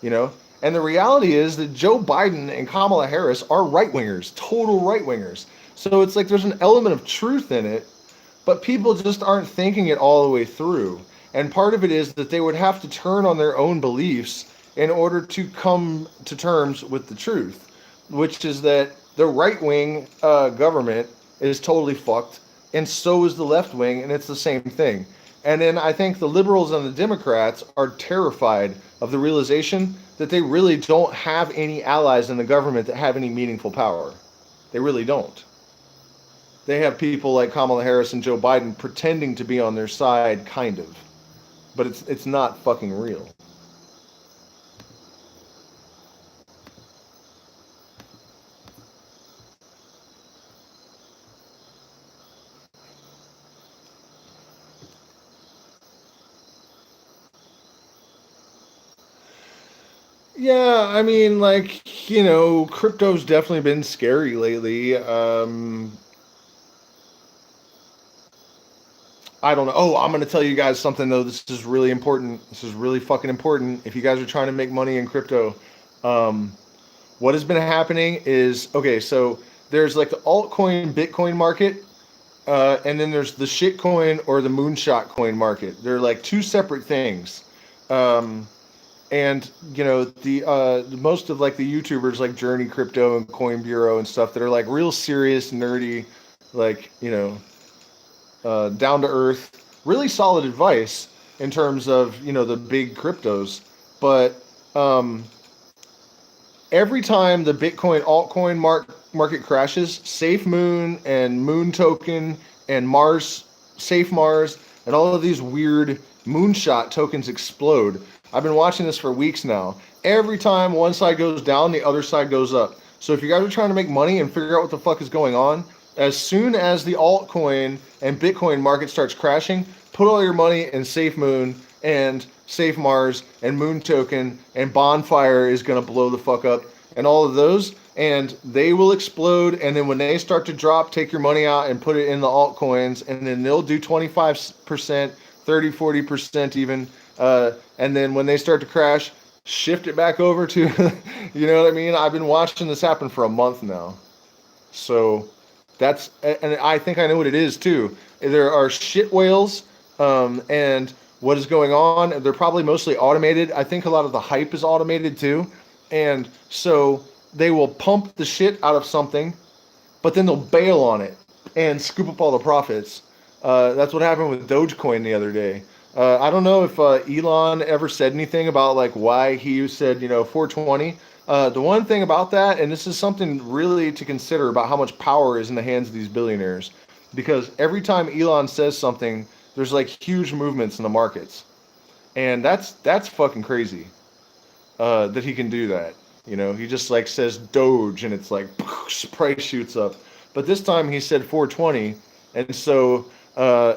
[SPEAKER 1] you know? And the reality is that Joe Biden and Kamala Harris are right wingers, total right wingers. So it's like there's an element of truth in it, but people just aren't thinking it all the way through. And part of it is that they would have to turn on their own beliefs in order to come to terms with the truth, which is that the right wing government is totally fucked, and so is the left wing, and it's the same thing. And then I think the liberals and the Democrats are terrified of the realization that they really don't have any allies in the government that have any meaningful power. They really don't. They have people like Kamala Harris and Joe Biden pretending to be on their side, kind of. But it's not fucking real. Yeah, I mean, like, crypto's definitely been scary lately. I don't know. Oh, I'm going to tell you guys something, though. This is really important. This is really fucking important. If you guys are trying to make money in crypto, um, what has been happening is, okay, so there's like the altcoin Bitcoin market, and then there's the shitcoin or the moonshot coin market. They're like two separate things. Um, and the most of like the YouTubers like Journey Crypto and Coin Bureau and stuff that are like real serious, nerdy, like down to earth, really solid advice in terms of the big cryptos. But um, every time the Bitcoin altcoin market crashes, Safe Moon and Moon Token and Mars, Safe Mars, and all of these weird moonshot tokens explode. I've been watching this for weeks now. Every time one side goes down, the other side goes up. So if you guys are trying to make money and figure out what the fuck is going on, as soon as the altcoin and Bitcoin market starts crashing, put all your money in Safe Moon and Safe Mars and Moon Token, and Bonfire is going to blow the fuck up, and all of those, and they will explode. And then when they start to drop, take your money out and put it in the altcoins, and then they'll do 25%, 30, 40% even. And then when they start to crash, shift it back over to, you know what I mean? I've been watching this happen for a month now. So and I think I know what it is too. There are shit whales, and what is going on? They're probably mostly automated. I think a lot of the hype is automated too. And so they will pump the shit out of something, but then they'll bail on it and scoop up all the profits. That's what happened with Dogecoin the other day. I don't know if Elon ever said anything about like why he said 420. The one thing about that, and this is something really to consider about how much power is in the hands of these billionaires, because every time Elon says something, there's like huge movements in the markets, and that's fucking crazy that he can do that. He just like says Doge, and it's like price shoots up. But this time he said 420, and so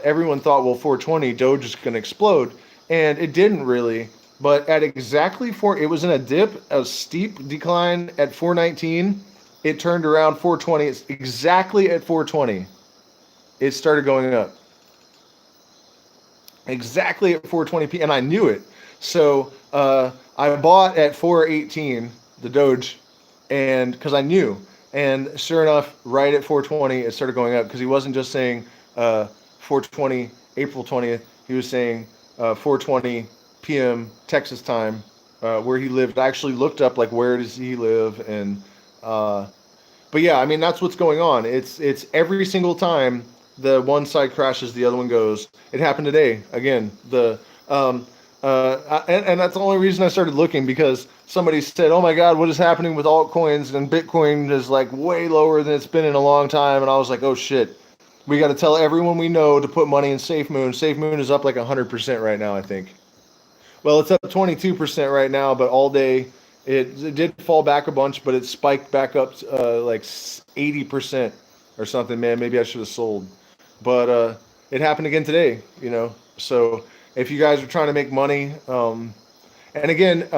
[SPEAKER 1] everyone thought, well, 420, Doge is going to explode, and it didn't really. But at exactly it was in a dip, a steep decline at 419. It turned around 420. It's exactly at 420. It started going up. Exactly at 420p, and I knew it. So I bought at 418 the Doge, and because I knew. And sure enough, right at 420, it started going up because he wasn't just saying 420 April 20th. He was saying 420 p.m. Texas time, where he lived. I actually looked up like where does he live, and but yeah, I mean that's what's going on. It's every single time the one side crashes, the other one goes. It happened today again. The And that's the only reason I started looking, because somebody said, "Oh my God, what is happening with altcoins?" And Bitcoin is like way lower than it's been in a long time. And I was like, "Oh shit, we got to tell everyone we know to put money in SafeMoon." SafeMoon is up like 100% right now, I think. Well, it's up 22% right now, but all day it did fall back a bunch, but it spiked back up like 80% or something. Man, maybe I should have sold, but it happened again today. So if you guys are trying to make money, and again,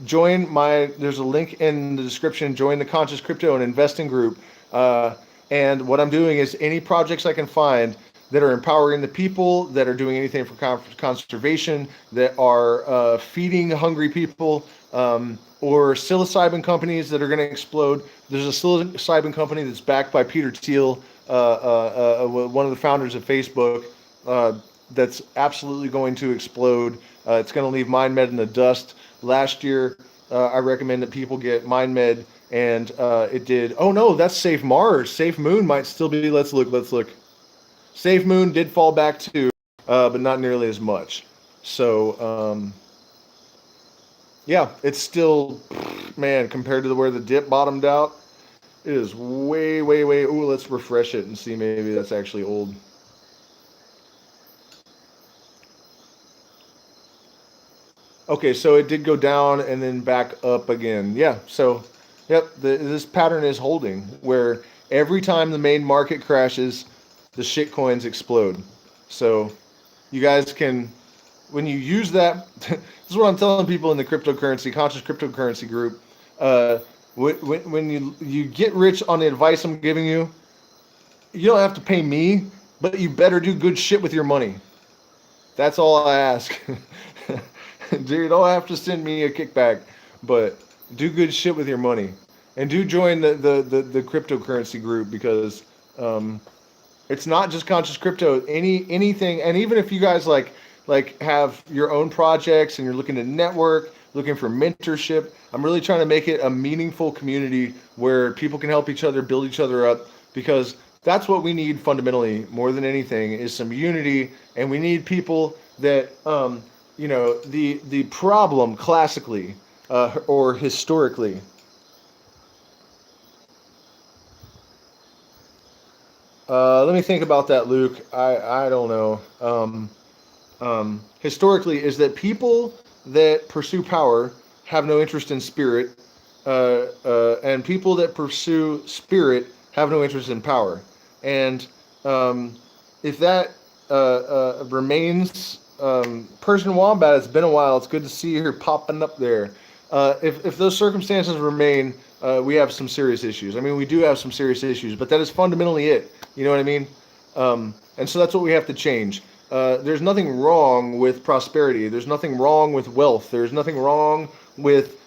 [SPEAKER 1] join my. There's a link in the description. Join the Conscious Crypto and Investing group. Uh, and what I'm doing is any projects I can find that are empowering the people, that are doing anything for conservation, that are feeding hungry people, or psilocybin companies that are going to explode. There's a psilocybin company that's backed by Peter Thiel, one of the founders of Facebook, that's absolutely going to explode. It's going to leave MindMed in the dust. Last year, I recommend that people get MindMed, and it did. Oh no, that's Safe Mars. Safe Moon might still be. Let's look. Let's look. Safe Moon did fall back too, but not nearly as much. So yeah, it's still, man, compared to where the dip bottomed out, it is way, way, way. Ooh, let's refresh it and see, maybe that's actually old. Okay, so it did go down and then back up again. Yeah, so yep, this pattern is holding, where every time the main market crashes, the shit coins explode. So you guys can, when you use that, this is what I'm telling people in the cryptocurrency, conscious cryptocurrency group. Uh, when you get rich on the advice I'm giving you, you don't have to pay me, but you better do good shit with your money. That's all I ask. Dude, you don't have to send me a kickback, but do good shit with your money, and do join the cryptocurrency group, because um, it's not just conscious crypto. Anything, and even if you guys like have your own projects and you're looking to network, looking for mentorship, I'm really trying to make it a meaningful community where people can help each other, build each other up, because that's what we need fundamentally more than anything, is some unity. And we need people that the problem classically, or historically. Let me think about that, Luke. I don't know. Historically, is that people that pursue power have no interest in spirit, and people that pursue spirit have no interest in power. And if that remains, Persian Wombat, it's been a while. It's good to see you here popping up there. If those circumstances remain, we have some serious issues. I mean, we do have some serious issues, but that is fundamentally it. You know what I mean? And so that's what we have to change. There's nothing wrong with prosperity. There's nothing wrong with wealth. There's nothing wrong with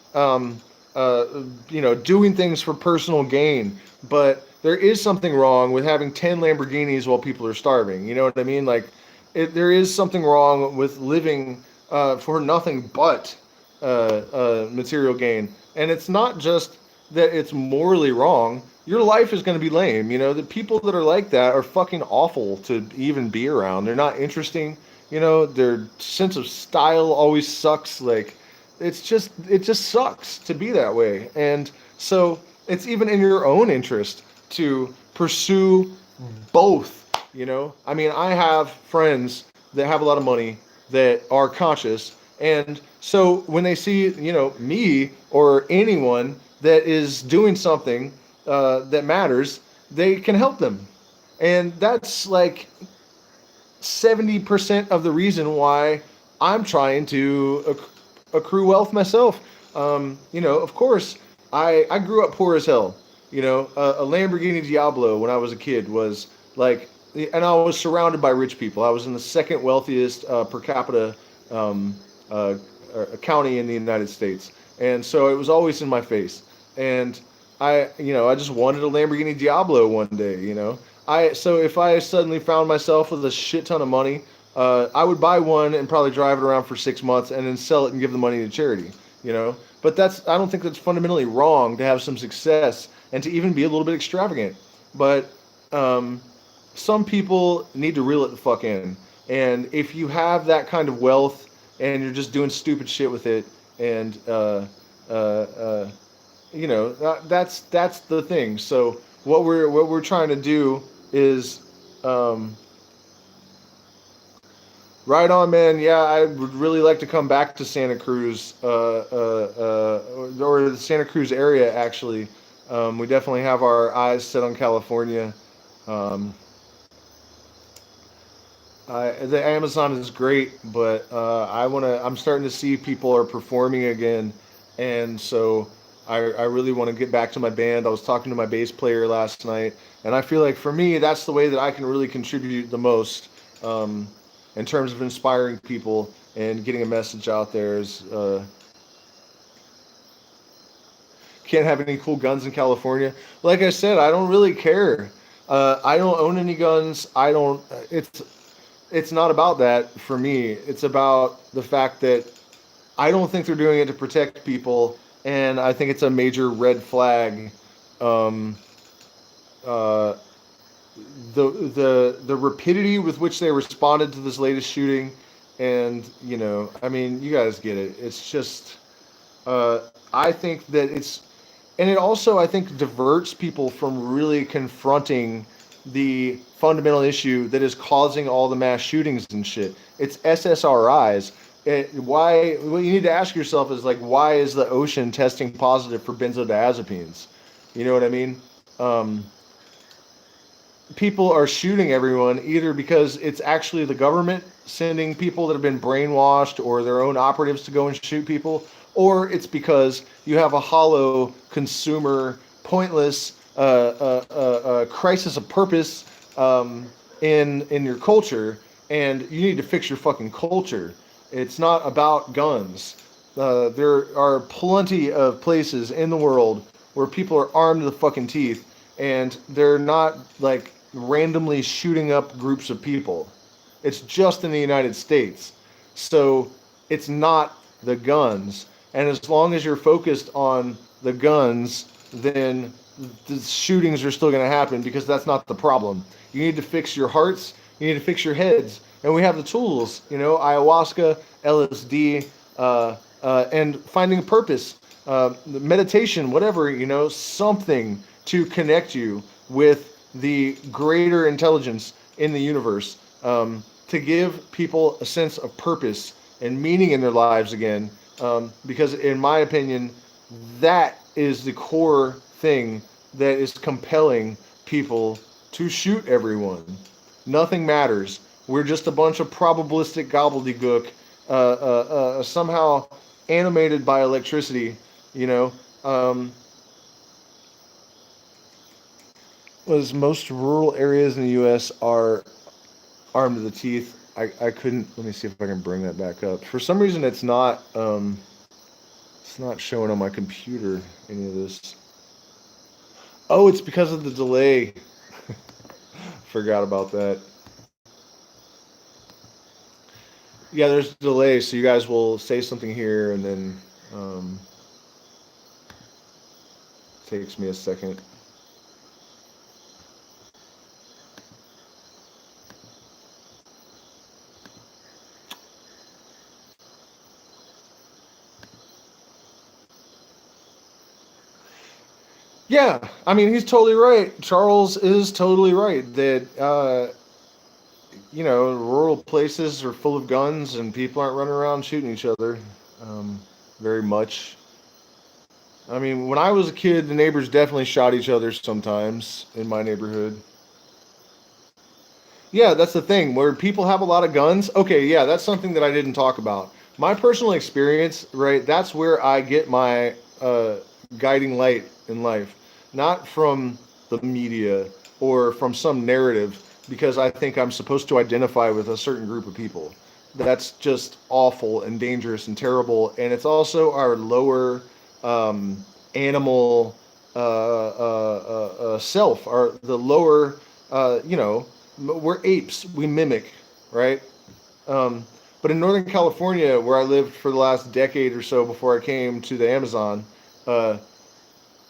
[SPEAKER 1] doing things for personal gain. But there is something wrong with having 10 Lamborghinis while people are starving. You know what I mean? Like, there is something wrong with living for nothing but material gain. And it's not just that it's morally wrong. Your life is going to be lame. The people that are like that are fucking awful to even be around. They're not interesting. Their sense of style always sucks. Like, it just sucks to be that way. And so it's even in your own interest to pursue both. I mean, I have friends that have a lot of money that are conscious, and so when they see me or anyone that is doing something that matters, they can help them. And that's like 70% of the reason why I'm trying to accrue wealth myself. Of course, I grew up poor as hell. A Lamborghini Diablo when I was a kid was like, and I was surrounded by rich people. I was in the second wealthiest per capita um, uh, county in the United States, and so it was always in my face. And I just wanted a Lamborghini Diablo one day. So if I suddenly found myself with a shit ton of money, I would buy one and probably drive it around for 6 months and then sell it and give the money to charity. But I don't think that's fundamentally wrong to have some success and to even be a little bit extravagant. But some people need to reel it the fuck in. And if you have that kind of wealth, and you're just doing stupid shit with it, and uh, uh, that's the thing. So what we're trying to do is, um, right on, man. Yeah, I would really like to come back to Santa Cruz, or the Santa Cruz area. Actually, we definitely have our eyes set on California. Um, the Amazon is great, but I'm starting to see people are performing again, and so I really want to get back to my band. I was talking to my bass player last night, and I feel like for me, that's the way that I can really contribute the most, um, in terms of inspiring people and getting a message out there. Is can't have any cool guns in California. Like I said, I don't really care. I don't own any guns. I don't. It's not about that for me. It's about the fact that I don't think they're doing it to protect people, and I think it's a major red flag. Um, uh, the rapidity with which they responded to this latest shooting, and I mean, you guys get it. It's just, uh, I think that and it also, I think, diverts people from really confronting the fundamental issue that is causing all the mass shootings and shit. It's SSRIs. What you need to ask yourself is, like, why is the ocean testing positive for benzodiazepines? You know what I mean? Um, People are shooting everyone either because it's actually the government sending people that have been brainwashed or their own operatives to go and shoot people, or it's because you have a hollow consumer, pointless crisis of purpose, in your culture, and you need to fix your fucking culture. It's not about guns. There are plenty of places in the world where people are armed to the fucking teeth, and they're not like randomly shooting up groups of people. It's just in the United States. So it's not the guns. And as long as you're focused on the guns, then the shootings are still going to happen, because that's not the problem. You need to fix your hearts, you need to fix your heads. And we have the tools, ayahuasca, LSD, and finding a purpose, meditation, whatever, something to connect you with the greater intelligence in the universe, to give people a sense of purpose and meaning in their lives again. Because, in my opinion, that is the core thing that is compelling people to shoot everyone. Nothing matters. We're just a bunch of probabilistic gobbledygook, somehow animated by electricity, you know. Um, was most rural areas in the U.S. are armed to the teeth. I couldn't. Let me see if I can bring that back up. For some reason, it's not showing on my computer any of this. Oh, it's because of the delay. Forgot about that. Yeah, there's a delay, so you guys will say something here, and then takes me a second. Yeah, I mean, he's totally right. Charles is totally right that rural places are full of guns and people aren't running around shooting each other, um, very much. I mean, when I was a kid, the neighbors definitely shot each other sometimes in my neighborhood. Yeah, that's the thing. Where people have a lot of guns. Okay, yeah, that's something that I didn't talk about. My personal experience, right? That's where I get my guiding light in life, not from the media or from some narrative, because I think I'm supposed to identify with a certain group of people. That's just awful and dangerous and terrible. And it's also our lower animal self, our the lower, we're apes. We mimic, right? Um, but in Northern California, where I lived for the last decade or so before I came to the Amazon, uh,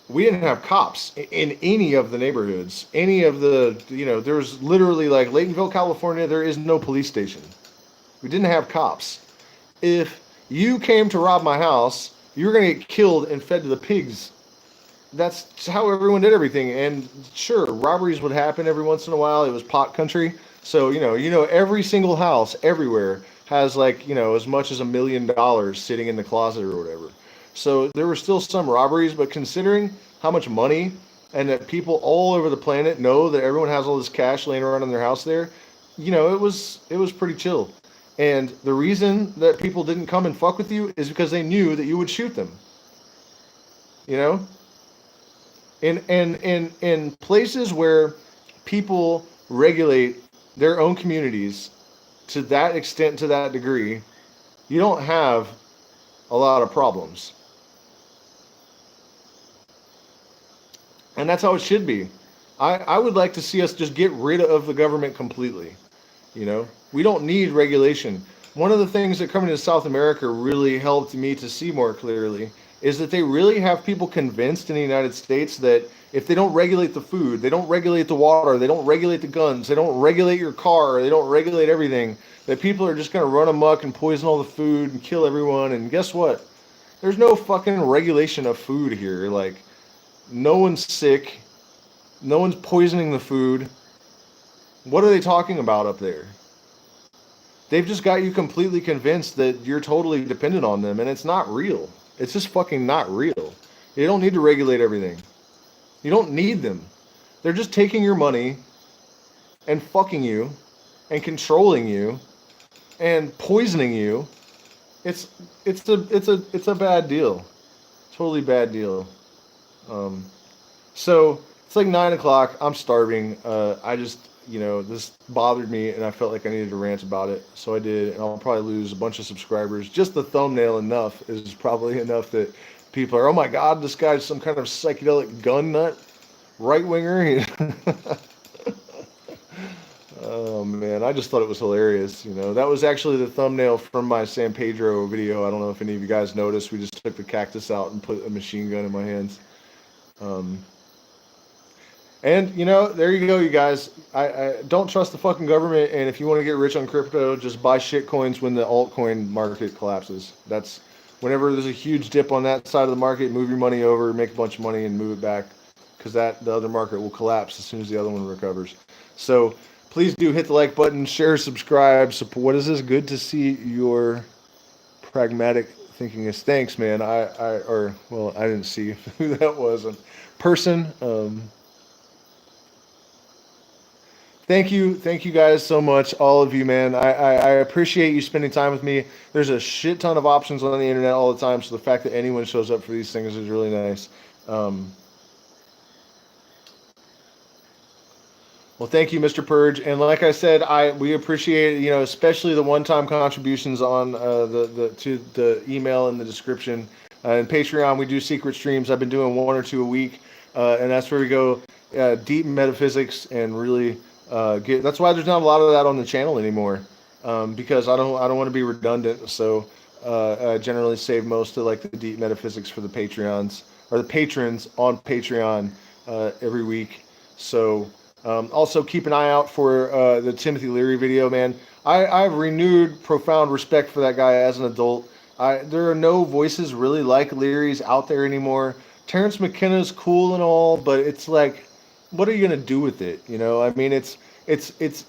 [SPEAKER 1] we didn't have cops in any of the neighborhoods. Any of the, there's literally, like, Laytonville, California, there is no police station. We didn't have cops. If you came to rob my house, you were going to get killed and fed to the pigs. That's how everyone did everything. And sure, robberies would happen every once in a while. It was pot country. So, every single house everywhere has like, as much as $1 million sitting in the closet or whatever. So there were still some robberies, but considering how much money and that people all over the planet know that everyone has all this cash laying around in their house there, it was pretty chill. And the reason that people didn't come and fuck with you is because they knew that you would shoot them. You know? In places where people regulate their own communities to that extent, to that degree, you don't have a lot of problems. And that's how it should be. I would like to see us just get rid of the government completely. We don't need regulation. One of the things that coming to South America really helped me to see more clearly is that they really have people convinced in the United States that if they don't regulate the food, they don't regulate the water, they don't regulate the guns, they don't regulate your car, they don't regulate everything, that people are just going to run amok and poison all the food and kill everyone. And guess what? There's no fucking regulation of food here. Like, no one's sick. No one's poisoning the food. What are they talking about up there? They've just got you completely convinced that you're totally dependent on them, and it's not real. It's just fucking not real. You don't need to regulate everything. You don't need them. They're just taking your money and fucking you and controlling you and poisoning you. It's a bad deal. Totally bad deal. So it's like 9 o'clock. I'm starving. I just, this bothered me and I felt like I needed to rant about it. So I did, and I'll probably lose a bunch of subscribers. Just the thumbnail enough is probably enough that people are, oh my God, this guy's some kind of psychedelic gun nut, right winger. Oh man, I just thought it was hilarious. That was actually the thumbnail from my San Pedro video. I don't know if any of you guys noticed. We just took the cactus out and put a machine gun in my hands. And there you go, you guys. I don't trust the fucking government. And if you want to get rich on crypto, just buy shit coins when the altcoin market collapses. That's whenever there's a huge dip on that side of the market, move your money over, make a bunch of money, and move it back, because the other market will collapse as soon as the other one recovers. So please do hit the like button, share, subscribe. What is this? Good to see your pragmatic thinking is. Thanks, man. I didn't see who that was in person. Thank you guys so much, all of you, man. I appreciate you spending time with me. There's a shit ton of options on the internet all the time, so the fact that anyone shows up for these things is really nice. Well, thank you, Mr. Purge, and like I said, we appreciate especially the one-time contributions on to the email in the description. And Patreon, we do secret streams. I've been doing 1 or 2 a week, and that's where we go deep in metaphysics and really. That's why there's not a lot of that on the channel anymore, because I don't want to be redundant. So I generally save most of like the deep metaphysics for the Patreons or the patrons on Patreon every week. So also keep an eye out for the Timothy Leary video, man. I've renewed profound respect for that guy as an adult. There are no voices really like Leary's out there anymore. Terrence McKenna's cool and all, but it's like, what are you gonna do with it? I mean, it's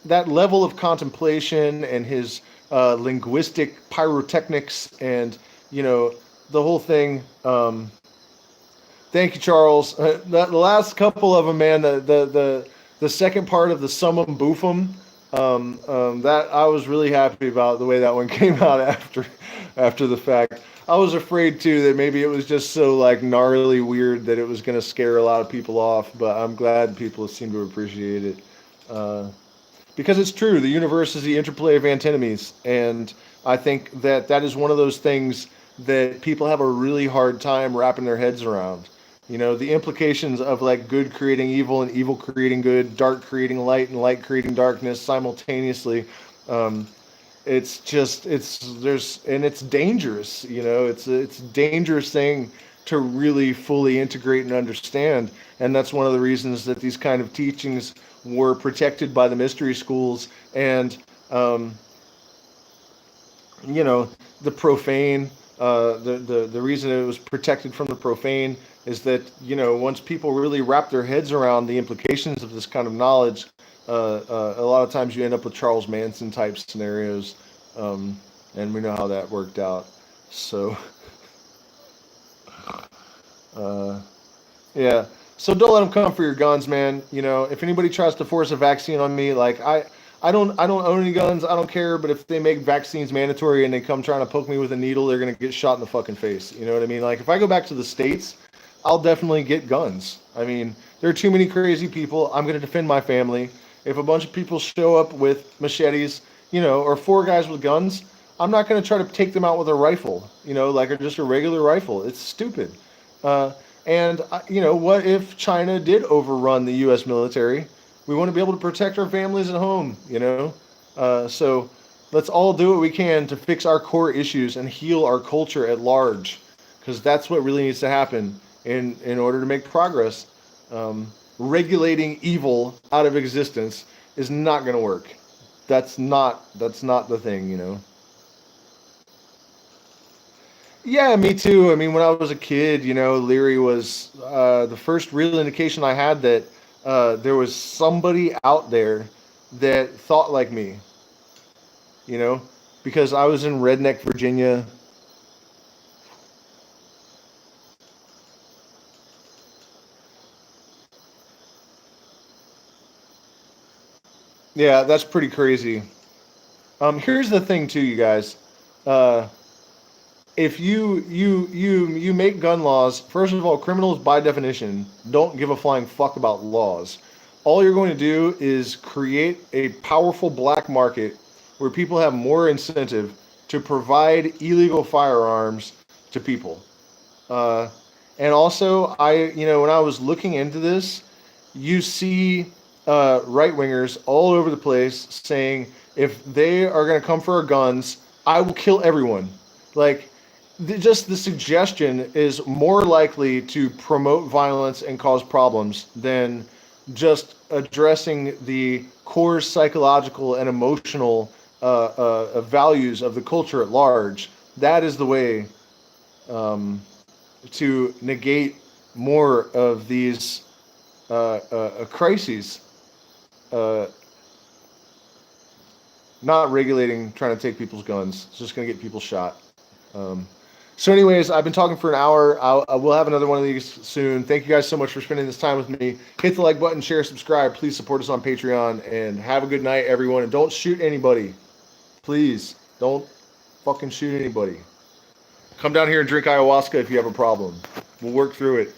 [SPEAKER 1] that level of contemplation and his linguistic pyrotechnics and the whole thing. Thank you, Charles. The last couple of them, man. The second part of the Summum Boofum, that I was really happy about the way that one came out after the fact. I was afraid too that maybe it was just so like gnarly weird that it was going to scare a lot of people off, but I'm glad people seem to appreciate it. Because it's true, the universe is the interplay of antinomies, and I think that is one of those things that people have a really hard time wrapping their heads around. The implications of like good creating evil and evil creating good, dark creating light and light creating darkness simultaneously. It's dangerous. It's a dangerous thing to really fully integrate and understand, and that's one of the reasons that these kind of teachings were protected by the mystery schools and you know, the profane. The reason it was protected from the profane is that, you know, once people really wrap their heads around the implications of this kind of knowledge, a lot of times you end up with Charles Manson type scenarios, um, and we know how that worked out. So, uh, yeah. So don't let them come for your guns, man. You know, if anybody tries to force a vaccine on me, like I don't own any guns. I don't care. But if they make vaccines mandatory and they come trying to poke me with a needle, they're gonna get shot in the fucking face. You know what I mean? Like if I go back to the states, I'll definitely get guns. I mean, there are too many crazy people. I'm gonna defend my family. If a bunch of people show up with machetes, you know, or four guys with guns, I'm not gonna try to take them out with a rifle. You know, like just a regular rifle. It's stupid. Uh, and, you know, what if China did overrun the U.S. military? We want to be able to protect our families at home, you know? So let's all do what we can to fix our core issues and heal our culture at large, because that's what really needs to happen in order to make progress. Regulating evil out of existence is not going to work. That's not the thing, you know? Yeah, me too. I mean, when I was a kid, you know, Leary was the first real indication I had that there was somebody out there that thought like me, you know, because I was in redneck Virginia. Yeah, that's pretty crazy. Here's the thing, too, you guys. Uh, if you make gun laws, first of all, criminals by definition don't give a flying fuck about laws. All you're going to do is create a powerful black market where people have more incentive to provide illegal firearms to people. Uh, and also, you know, when I was looking into this, you see right wingers all over the place saying, if they are going to come for our guns, I will kill everyone. Like, just the suggestion is more likely to promote violence and cause problems than just addressing the core psychological and emotional values of the culture at large. That is the way um, to negate more of these crises. Uh, Not regulating, trying to take people's guns. It's just going to get people shot. Um, so, anyways, I've been talking for an hour. I will have another one of these soon. Thank you guys so much for spending this time with me. Hit the like button, share, subscribe. Please support us on Patreon. And have a good night, everyone. And don't shoot anybody. Please, don't fucking shoot anybody. Come down here and drink ayahuasca if you have a problem. We'll work through it.